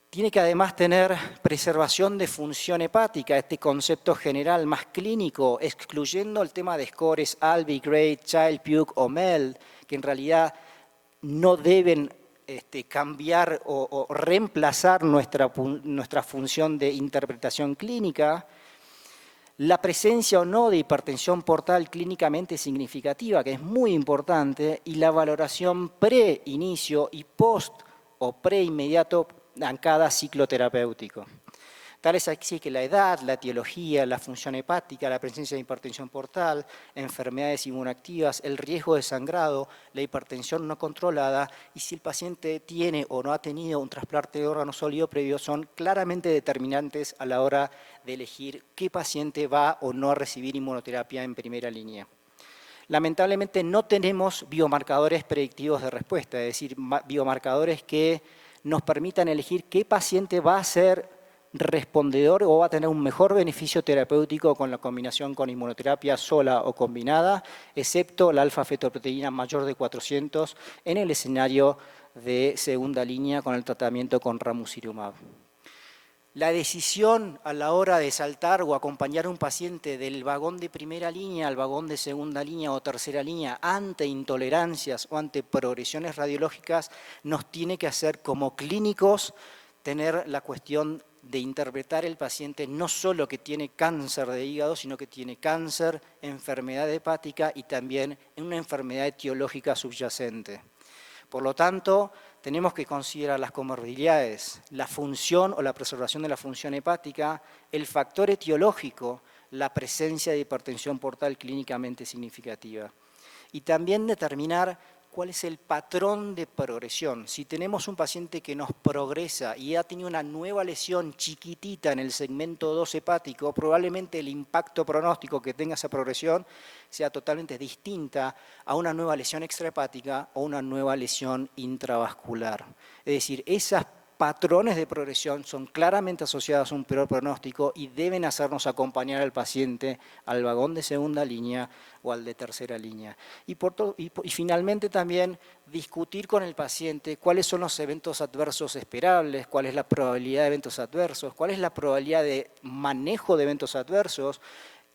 tiene que además tener preservación de función hepática, este concepto general más clínico, excluyendo el tema de scores ALBI, GRADE, Child-Pugh o MELD, que en realidad no deben cambiar o reemplazar nuestra función de interpretación clínica. La presencia o no de hipertensión portal clínicamente significativa, que es muy importante, y la valoración pre-inicio y post o pre-inmediato en cada ciclo terapéutico. Tal es así que la edad, la etiología, la función hepática, la presencia de hipertensión portal, enfermedades inmunoactivas, el riesgo de sangrado, la hipertensión no controlada y si el paciente tiene o no ha tenido un trasplante de órgano sólido previo son claramente determinantes a la hora de elegir qué paciente va o no a recibir inmunoterapia en primera línea. Lamentablemente no tenemos biomarcadores predictivos de respuesta, es decir, biomarcadores que nos permitan elegir qué paciente va a ser respondedor o va a tener un mejor beneficio terapéutico con la combinación con inmunoterapia sola o combinada, excepto la alfa-fetoproteína mayor de 400 en el escenario de segunda línea con el tratamiento con ramucirumab. La decisión a la hora de saltar o acompañar a un paciente del vagón de primera línea al vagón de segunda línea o tercera línea ante intolerancias o ante progresiones radiológicas nos tiene que hacer como clínicos tener la cuestión de interpretar el paciente no solo que tiene cáncer de hígado, sino que tiene cáncer, enfermedad hepática y también una enfermedad etiológica subyacente. Por lo tanto, tenemos que considerar las comorbilidades, la función o la preservación de la función hepática, el factor etiológico, la presencia de hipertensión portal clínicamente significativa. Y también determinar cuál es el patrón de progresión. Si tenemos un paciente que nos progresa y ha tenido una nueva lesión chiquitita en el segmento 2 hepático, probablemente el impacto pronóstico que tenga esa progresión sea totalmente distinta a una nueva lesión extrahepática o una nueva lesión intravascular. Es decir, esas patrones de progresión son claramente asociados a un peor pronóstico y deben hacernos acompañar al paciente al vagón de segunda línea o al de tercera línea. Y finalmente también discutir con el paciente cuáles son los eventos adversos esperables, cuál es la probabilidad de eventos adversos, cuál es la probabilidad de manejo de eventos adversos,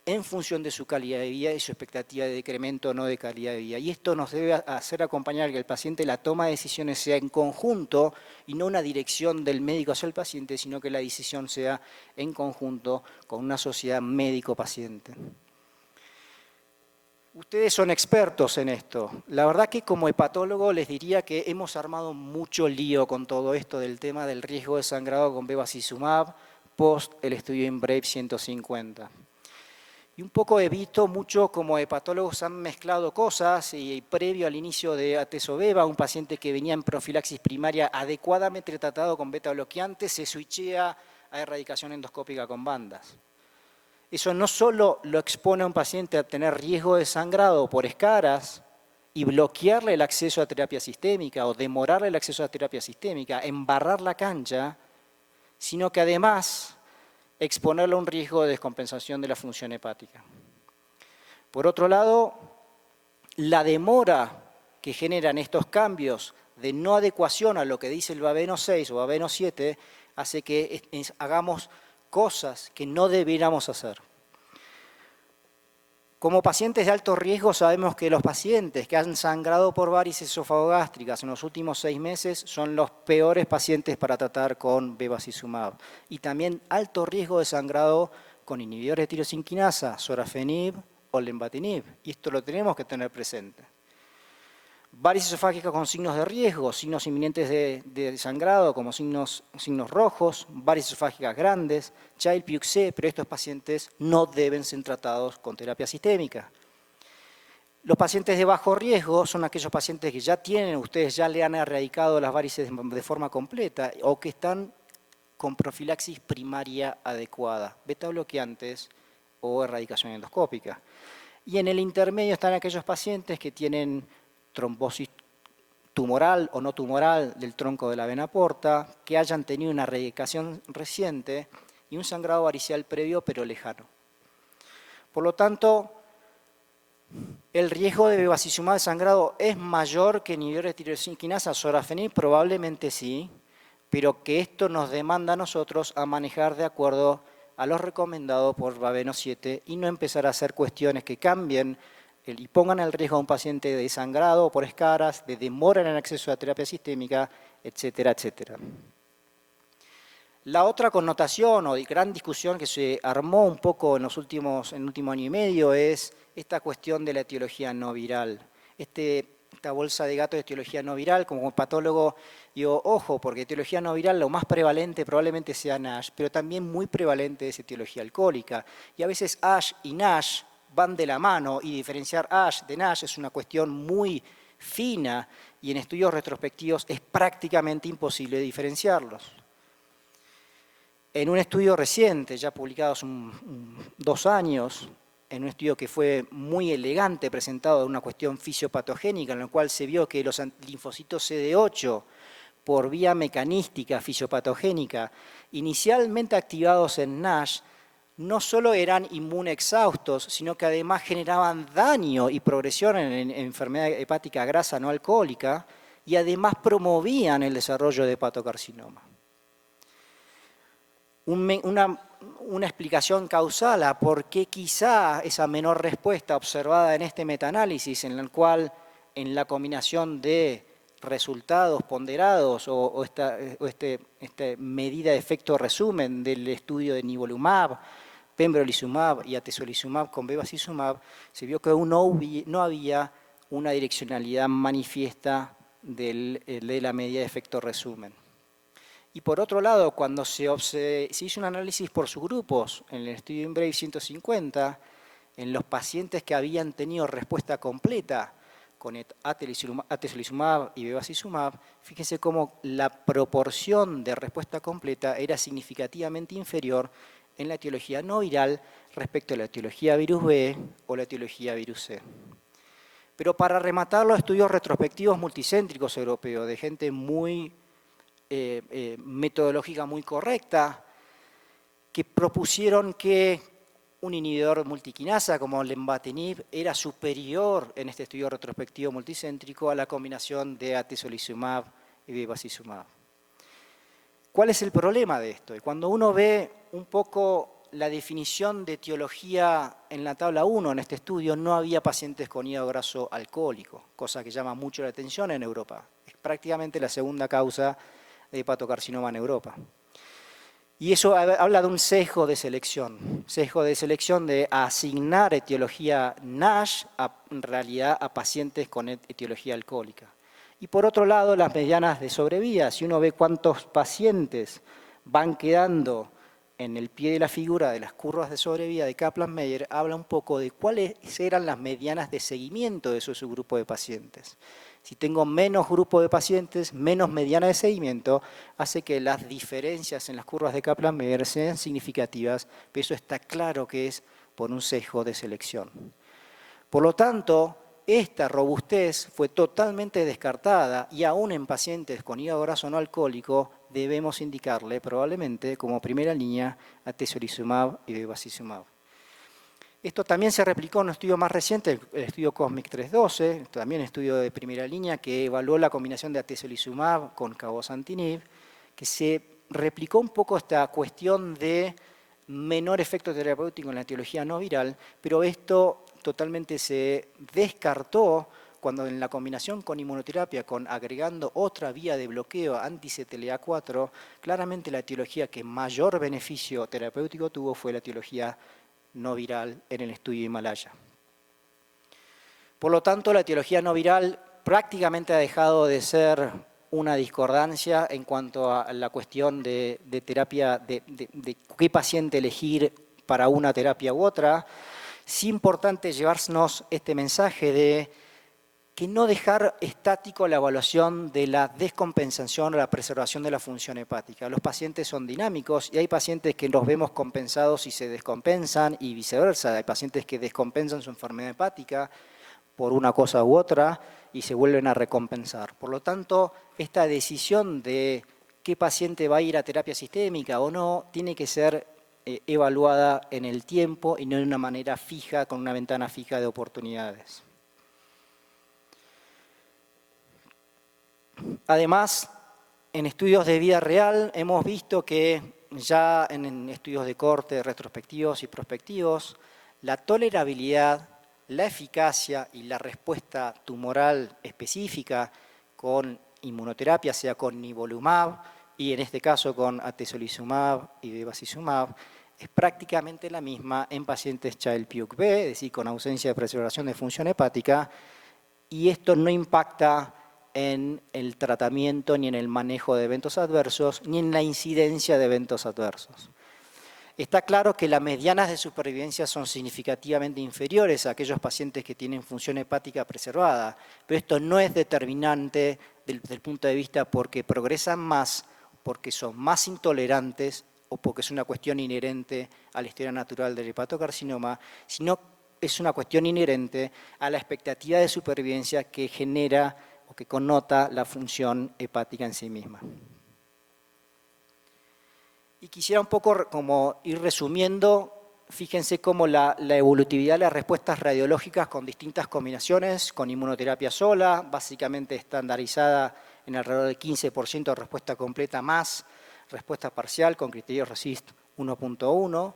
en función de su calidad de vida y su expectativa de decremento o no de calidad de vida. Y esto nos debe hacer acompañar que el paciente, la toma de decisiones sea en conjunto y no una dirección del médico hacia el paciente, sino que la decisión sea en conjunto con una sociedad médico-paciente. Ustedes son expertos en esto. La verdad que como hepatólogo les diría que hemos armado mucho lío con todo esto del tema del riesgo de sangrado con bevacizumab post el estudio IMbrave 150. Y un poco he visto mucho como hepatólogos han mezclado cosas y previo al inicio de atezobeva, un paciente que venía en profilaxis primaria adecuadamente tratado con beta bloqueantes se switchea a erradicación endoscópica con bandas. Eso no solo lo expone a un paciente a tener riesgo de sangrado por escaras y bloquearle el acceso a terapia sistémica o demorarle el acceso a terapia sistémica, embarrar la cancha, sino que además exponerlo a un riesgo de descompensación de la función hepática. Por otro lado, la demora que generan estos cambios de no adecuación a lo que dice el Babeno 6 o Babeno 7 hace que hagamos cosas que no debiéramos hacer. Como pacientes de alto riesgo sabemos que los pacientes que han sangrado por varices esofagogástricas en los últimos 6 meses son los peores pacientes para tratar con bevacizumab. Y también alto riesgo de sangrado con inhibidores de tirosinquinasa, sorafenib o lenvatinib, y esto lo tenemos que tener presente. Varices esofágicas con signos de riesgo, signos inminentes de sangrado como signos rojos, varices esofágicas grandes, Child-Pugh-C, pero estos pacientes no deben ser tratados con terapia sistémica. Los pacientes de bajo riesgo son aquellos pacientes que ya tienen, ustedes ya le han erradicado las varices de forma completa o que están con profilaxis primaria adecuada, beta bloqueantes o erradicación endoscópica. Y en el intermedio están aquellos pacientes que tienen trombosis tumoral o no tumoral del tronco de la vena porta, que hayan tenido una erradicación reciente y un sangrado varicial previo pero lejano. Por lo tanto, el riesgo de bevacizumab de sangrado es mayor que inhibidores de tirosina quinasa, sorafenib, probablemente sí, pero que esto nos demanda a nosotros a manejar de acuerdo a lo recomendado por Baveno 7 y no empezar a hacer cuestiones que cambien y pongan en riesgo a un paciente de sangrado por escaras, de demora en el acceso a terapia sistémica, etcétera, etcétera. La otra connotación o gran discusión que se armó un poco en el último año y medio es esta cuestión de la etiología no viral. Esta bolsa de gato de etiología no viral, como patólogo digo, ojo, porque etiología no viral lo más prevalente probablemente sea NASH, pero también muy prevalente es etiología alcohólica. Y a veces ASH y NASH van de la mano y diferenciar ASH de NASH es una cuestión muy fina y en estudios retrospectivos es prácticamente imposible diferenciarlos. En un estudio reciente, ya publicado hace 2 años, en un estudio que fue muy elegante, presentado de una cuestión fisiopatogénica, en la cual se vio que los linfocitos CD8, por vía mecanística fisiopatogénica, inicialmente activados en NASH, no solo eran inmunoexhaustos, sino que además generaban daño y progresión en enfermedad hepática grasa no alcohólica y además promovían el desarrollo de hepatocarcinoma. Una explicación causal a por qué quizá esa menor respuesta observada en este metaanálisis, en el cual en la combinación de resultados ponderados o esta medida de efecto resumen del estudio de nivolumab, pembrolizumab y atezolizumab con bevacizumab, se vio que no había una direccionalidad manifiesta de la medida de efecto resumen. Y por otro lado, cuando se hizo un análisis por subgrupos en el estudio IMbrave 150, en los pacientes que habían tenido respuesta completa con atezolizumab y bevacizumab, fíjense cómo la proporción de respuesta completa era significativamente inferior en la etiología no viral respecto a la etiología virus B o la etiología virus C. Pero para rematar los estudios retrospectivos multicéntricos europeos de gente muy metodológica muy correcta, que propusieron que un inhibidor multiquinasa como lenvatinib era superior en este estudio retrospectivo multicéntrico a la combinación de atezolizumab y bevacizumab. ¿Cuál es el problema de esto? Y cuando uno ve un poco la definición de etiología en la tabla 1 en este estudio, no había pacientes con hígado graso alcohólico, cosa que llama mucho la atención en Europa. Es prácticamente la segunda causa de hepatocarcinoma en Europa. Y eso habla de un sesgo de selección de asignar etiología NASH en realidad a pacientes con etiología alcohólica. Y por otro lado, las medianas de sobrevida, si uno ve cuántos pacientes van quedando en el pie de la figura de las curvas de sobrevida de Kaplan-Meier, habla un poco de cuáles eran las medianas de seguimiento de ese subgrupo de pacientes. Si tengo menos grupo de pacientes, menos mediana de seguimiento, hace que las diferencias en las curvas de Kaplan-Meier sean significativas, pero eso está claro que es por un sesgo de selección. Por lo tanto, esta robustez fue totalmente descartada y aún en pacientes con hígado graso no alcohólico debemos indicarle probablemente como primera línea atezolizumab y bevacizumab. Esto también se replicó en un estudio más reciente, el estudio COSMIC 312, también un estudio de primera línea que evaluó la combinación de atezolizumab con cabozantinib, que se replicó un poco esta cuestión de menor efecto terapéutico en la etiología no viral, pero esto totalmente se descartó cuando en la combinación con inmunoterapia, con agregando otra vía de bloqueo anti-CTLA4, claramente la etiología que mayor beneficio terapéutico tuvo fue la etiología no viral en el estudio Himalaya. Por lo tanto, la etiología no viral prácticamente ha dejado de ser una discordancia en cuanto a la cuestión de terapia, de qué paciente elegir para una terapia u otra. Es importante llevarnos este mensaje de que no dejar estático la evaluación de la descompensación o la preservación de la función hepática. Los pacientes son dinámicos y hay pacientes que los vemos compensados y se descompensan y viceversa. Hay pacientes que descompensan su enfermedad hepática por una cosa u otra y se vuelven a recompensar. Por lo tanto, esta decisión de qué paciente va a ir a terapia sistémica o no tiene que ser evaluada en el tiempo y no de una manera fija, con una ventana fija de oportunidades. Además, en estudios de vida real hemos visto que ya en estudios de corte retrospectivos y prospectivos, la tolerabilidad, la eficacia y la respuesta tumoral específica con inmunoterapia, sea con nivolumab y en este caso con atezolizumab y bevacizumab, es prácticamente la misma en pacientes Child-Pugh-B, es decir, con ausencia de preservación de función hepática, y esto no impacta en el tratamiento, ni en el manejo de eventos adversos, ni en la incidencia de eventos adversos. Está claro que las medianas de supervivencia son significativamente inferiores a aquellos pacientes que tienen función hepática preservada, pero esto no es determinante desde el punto de vista porque progresan más, porque son más intolerantes o porque es una cuestión inherente a la historia natural del hepatocarcinoma, sino es una cuestión inherente a la expectativa de supervivencia que genera o que connota la función hepática en sí misma. Y quisiera un poco como ir resumiendo, fíjense cómo la evolutividad de las respuestas radiológicas con distintas combinaciones, con inmunoterapia sola, básicamente estandarizada en alrededor del 15% de respuesta completa más respuesta parcial con criterio RECIST 1.1,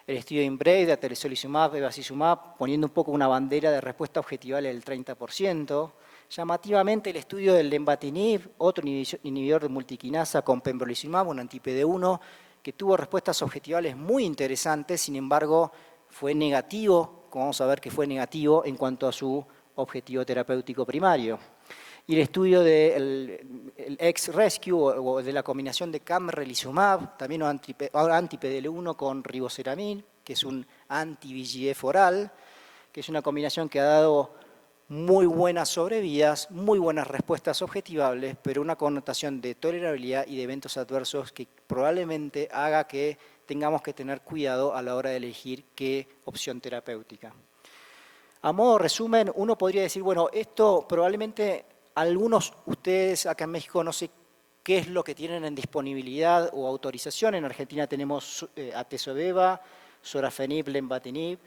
el estudio IMBRAVE de atezolizumab, bevacizumab, poniendo un poco una bandera de respuesta objetival del 30%, llamativamente el estudio del lenvatinib, otro inhibidor de multiquinasa con pembrolizumab, un anti-PD1, que tuvo respuestas objetivales muy interesantes, sin embargo fue negativo, como vamos a ver que fue negativo en cuanto a su objetivo terapéutico primario. Y el estudio del ex-rescue o de la combinación de camrelizumab, también un anti-PDL1 con riboceramid, que es un anti-VEGF oral, que es una combinación que ha dado muy buenas sobrevidas, muy buenas respuestas objetivables, pero una connotación de tolerabilidad y de eventos adversos que probablemente haga que tengamos que tener cuidado a la hora de elegir qué opción terapéutica. A modo de resumen, uno podría decir, bueno, esto probablemente algunos ustedes acá en México no sé qué es lo que tienen en disponibilidad o autorización. En Argentina tenemos atezolizumab, sorafenib, lenvatinib,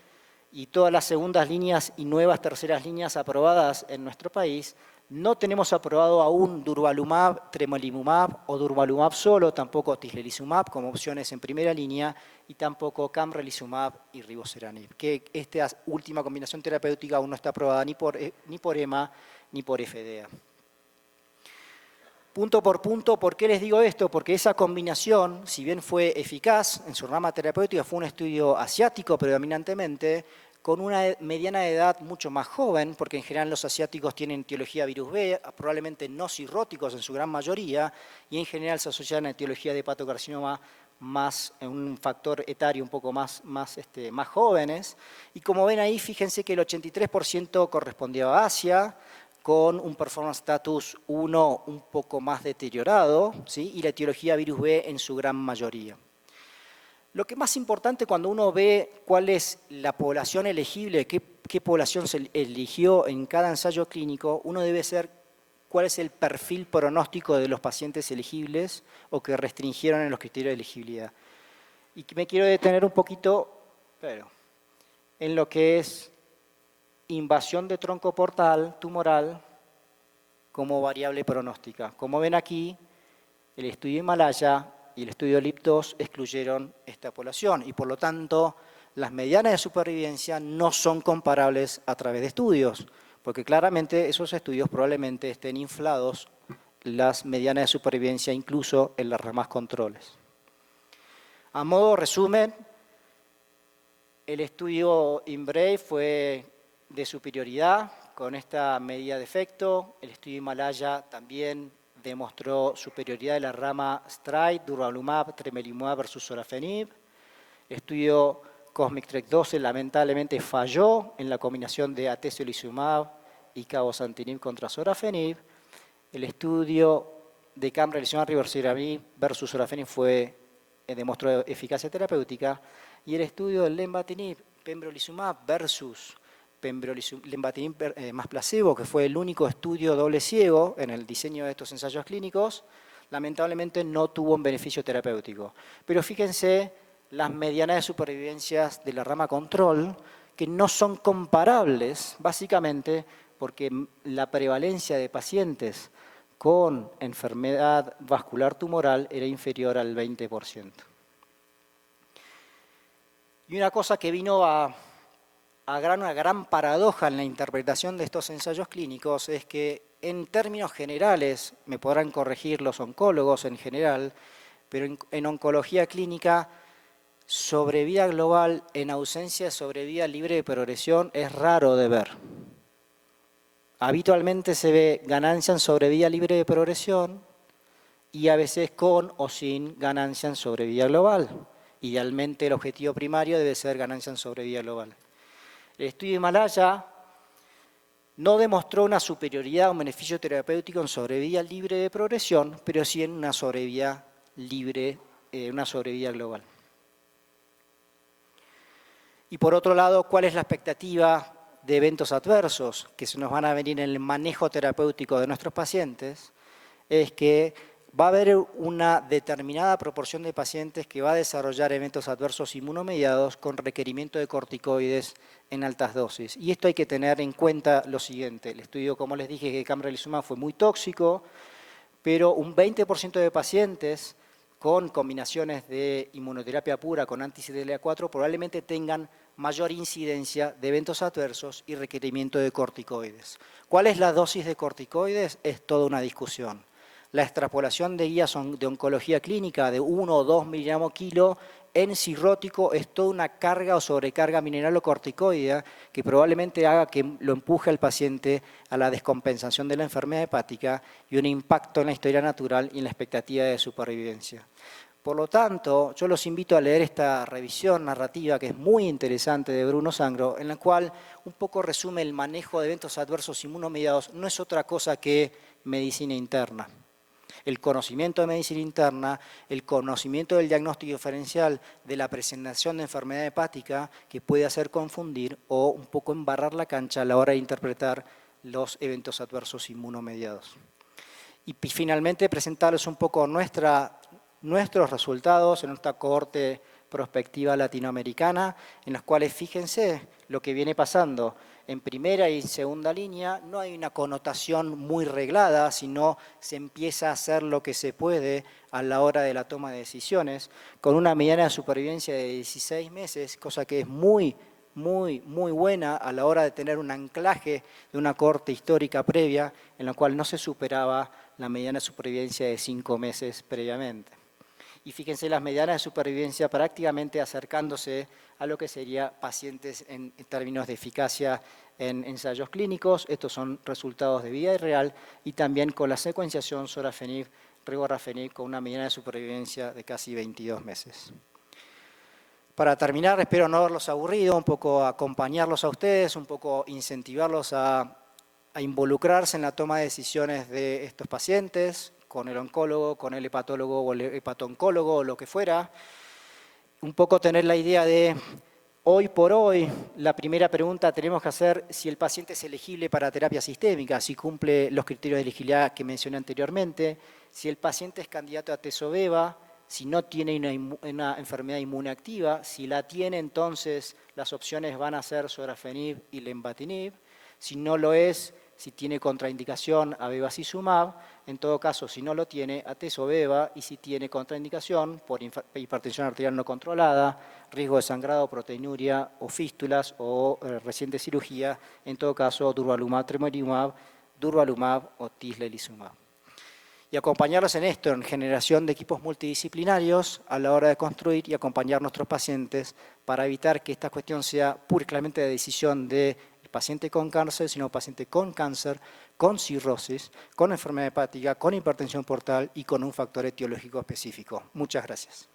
y todas las segundas líneas y nuevas terceras líneas aprobadas en nuestro país. No tenemos aprobado aún durvalumab, tremelimumab o durvalumab solo, tampoco tislelizumab como opciones en primera línea y tampoco camrelizumab y riboceranib, que esta última combinación terapéutica aún no está aprobada ni por EMA ni por FDA. Punto por punto, ¿por qué les digo esto? Porque esa combinación, si bien fue eficaz en su rama terapéutica, fue un estudio asiático predominantemente, con una mediana de edad mucho más joven, porque en general los asiáticos tienen etiología virus B, probablemente no cirróticos en su gran mayoría, y en general se asocian a etiología de hepatocarcinoma más en un factor etario un poco más jóvenes. Y como ven ahí, fíjense que el 83% correspondió a Asia, con un performance status 1 un poco más deteriorado, ¿sí? Y la etiología virus B en su gran mayoría. Lo que es más importante cuando uno ve cuál es la población elegible, qué población se eligió en cada ensayo clínico, uno debe ser cuál es el perfil pronóstico de los pacientes elegibles o que restringieron en los criterios de elegibilidad. Y me quiero detener un poquito en lo que es invasión de tronco portal tumoral como variable pronóstica. Como ven aquí, el estudio Himalaya y el estudio LIP2 excluyeron esta población y por lo tanto las medianas de supervivencia no son comparables a través de estudios, porque claramente esos estudios probablemente estén inflados las medianas de supervivencia incluso en las ramas controles. A modo de resumen, el estudio IMBRAVE fue de superioridad con esta medida de efecto. El estudio Himalaya también demostró superioridad de la rama STRIDE, durvalumab, tremelimumab versus sorafenib. El estudio Cosmic Trek 12 lamentablemente falló en la combinación de atezolizumab y cabozantinib contra sorafenib. El estudio de camrelizumab rivaroxabanib versus sorafenib demostró eficacia terapéutica, y el estudio del lenvatinib pembrolizumab versus lenvatinib más placebo, que fue el único estudio doble ciego en el diseño de estos ensayos clínicos, lamentablemente no tuvo un beneficio terapéutico. Pero fíjense las medianas de supervivencias de la rama control, que no son comparables, básicamente porque la prevalencia de pacientes con enfermedad vascular tumoral era inferior al 20%. Y una cosa que vino a una gran paradoja en la interpretación de estos ensayos clínicos es que en términos generales, me podrán corregir los oncólogos en general, pero en oncología clínica, sobrevida global en ausencia de sobrevida libre de progresión es raro de ver. Habitualmente se ve ganancia en sobrevida libre de progresión y a veces con o sin ganancia en sobrevida global. Idealmente el objetivo primario debe ser ganancia en sobrevida global. El estudio Himalaya no demostró una superioridad o un beneficio terapéutico en sobrevida libre de progresión, pero sí en una sobrevida libre, una sobrevida global. Y por otro lado, ¿cuál es la expectativa de eventos adversos que se nos van a venir en el manejo terapéutico de nuestros pacientes? Es que va a haber una determinada proporción de pacientes que va a desarrollar eventos adversos inmunomediados con requerimiento de corticoides en altas dosis. Y esto hay que tener en cuenta lo siguiente. El estudio, como les dije, de camrelizumab fue muy tóxico, pero un 20% de pacientes con combinaciones de inmunoterapia pura con anti-CTLA-4 probablemente tengan mayor incidencia de eventos adversos y requerimiento de corticoides. ¿Cuál es la dosis de corticoides? Es toda una discusión. La extrapolación de guías de oncología clínica de 1 o 2 miligramos kilo en cirrótico es toda una carga o sobrecarga mineralocorticoidea que probablemente haga que lo empuje al paciente a la descompensación de la enfermedad hepática y un impacto en la historia natural y en la expectativa de supervivencia. Por lo tanto, yo los invito a leer esta revisión narrativa que es muy interesante de Bruno Sangro, en la cual un poco resume el manejo de eventos adversos inmunomediados. No es otra cosa que medicina interna. El conocimiento de medicina interna, el conocimiento del diagnóstico diferencial de la presentación de enfermedad hepática que puede hacer confundir o un poco embarrar la cancha a la hora de interpretar los eventos adversos inmunomediados. Y finalmente presentarles un poco nuestros resultados en esta cohorte prospectiva latinoamericana, en las cuales fíjense lo que viene pasando. En primera y segunda línea no hay una connotación muy reglada, sino se empieza a hacer lo que se puede a la hora de la toma de decisiones, con una mediana de supervivencia de 16 meses, cosa que es muy buena a la hora de tener un anclaje de una cohorte histórica previa, en la cual no se superaba la mediana de supervivencia de 5 meses previamente. Y fíjense las medianas de supervivencia prácticamente acercándose a lo que sería pacientes en términos de eficacia en ensayos clínicos. Estos son resultados de vida real y también con la secuenciación sorafenib, regorafenib con una mediana de supervivencia de casi 22 meses. Para terminar, espero no haberlos aburrido, un poco acompañarlos a ustedes, un poco incentivarlos a involucrarse en la toma de decisiones de estos pacientes, con el oncólogo, con el hepatólogo o el hepatooncólogo o lo que fuera. Un poco tener la idea de, hoy por hoy, la primera pregunta tenemos que hacer si el paciente es elegible para terapia sistémica, si cumple los criterios de elegibilidad que mencioné anteriormente, si el paciente es candidato a tesoveva, si no tiene una enfermedad inmune activa, si la tiene, entonces las opciones van a ser sorafenib y lenvatinib, si no lo es, si tiene contraindicación a bevacizumab, en todo caso, si no lo tiene, atezoveva, y si tiene contraindicación por hipertensión arterial no controlada, riesgo de sangrado, proteinuria o fístulas o reciente cirugía, en todo caso, durvalumab, tremelimumab, durvalumab o tislelizumab. Y acompañarlos en esto, en generación de equipos multidisciplinarios a la hora de construir y acompañar a nuestros pacientes para evitar que esta cuestión sea puramente de decisión del paciente con cáncer, sino paciente con cáncer, con cirrosis, con enfermedad hepática, con hipertensión portal y con un factor etiológico específico. Muchas gracias.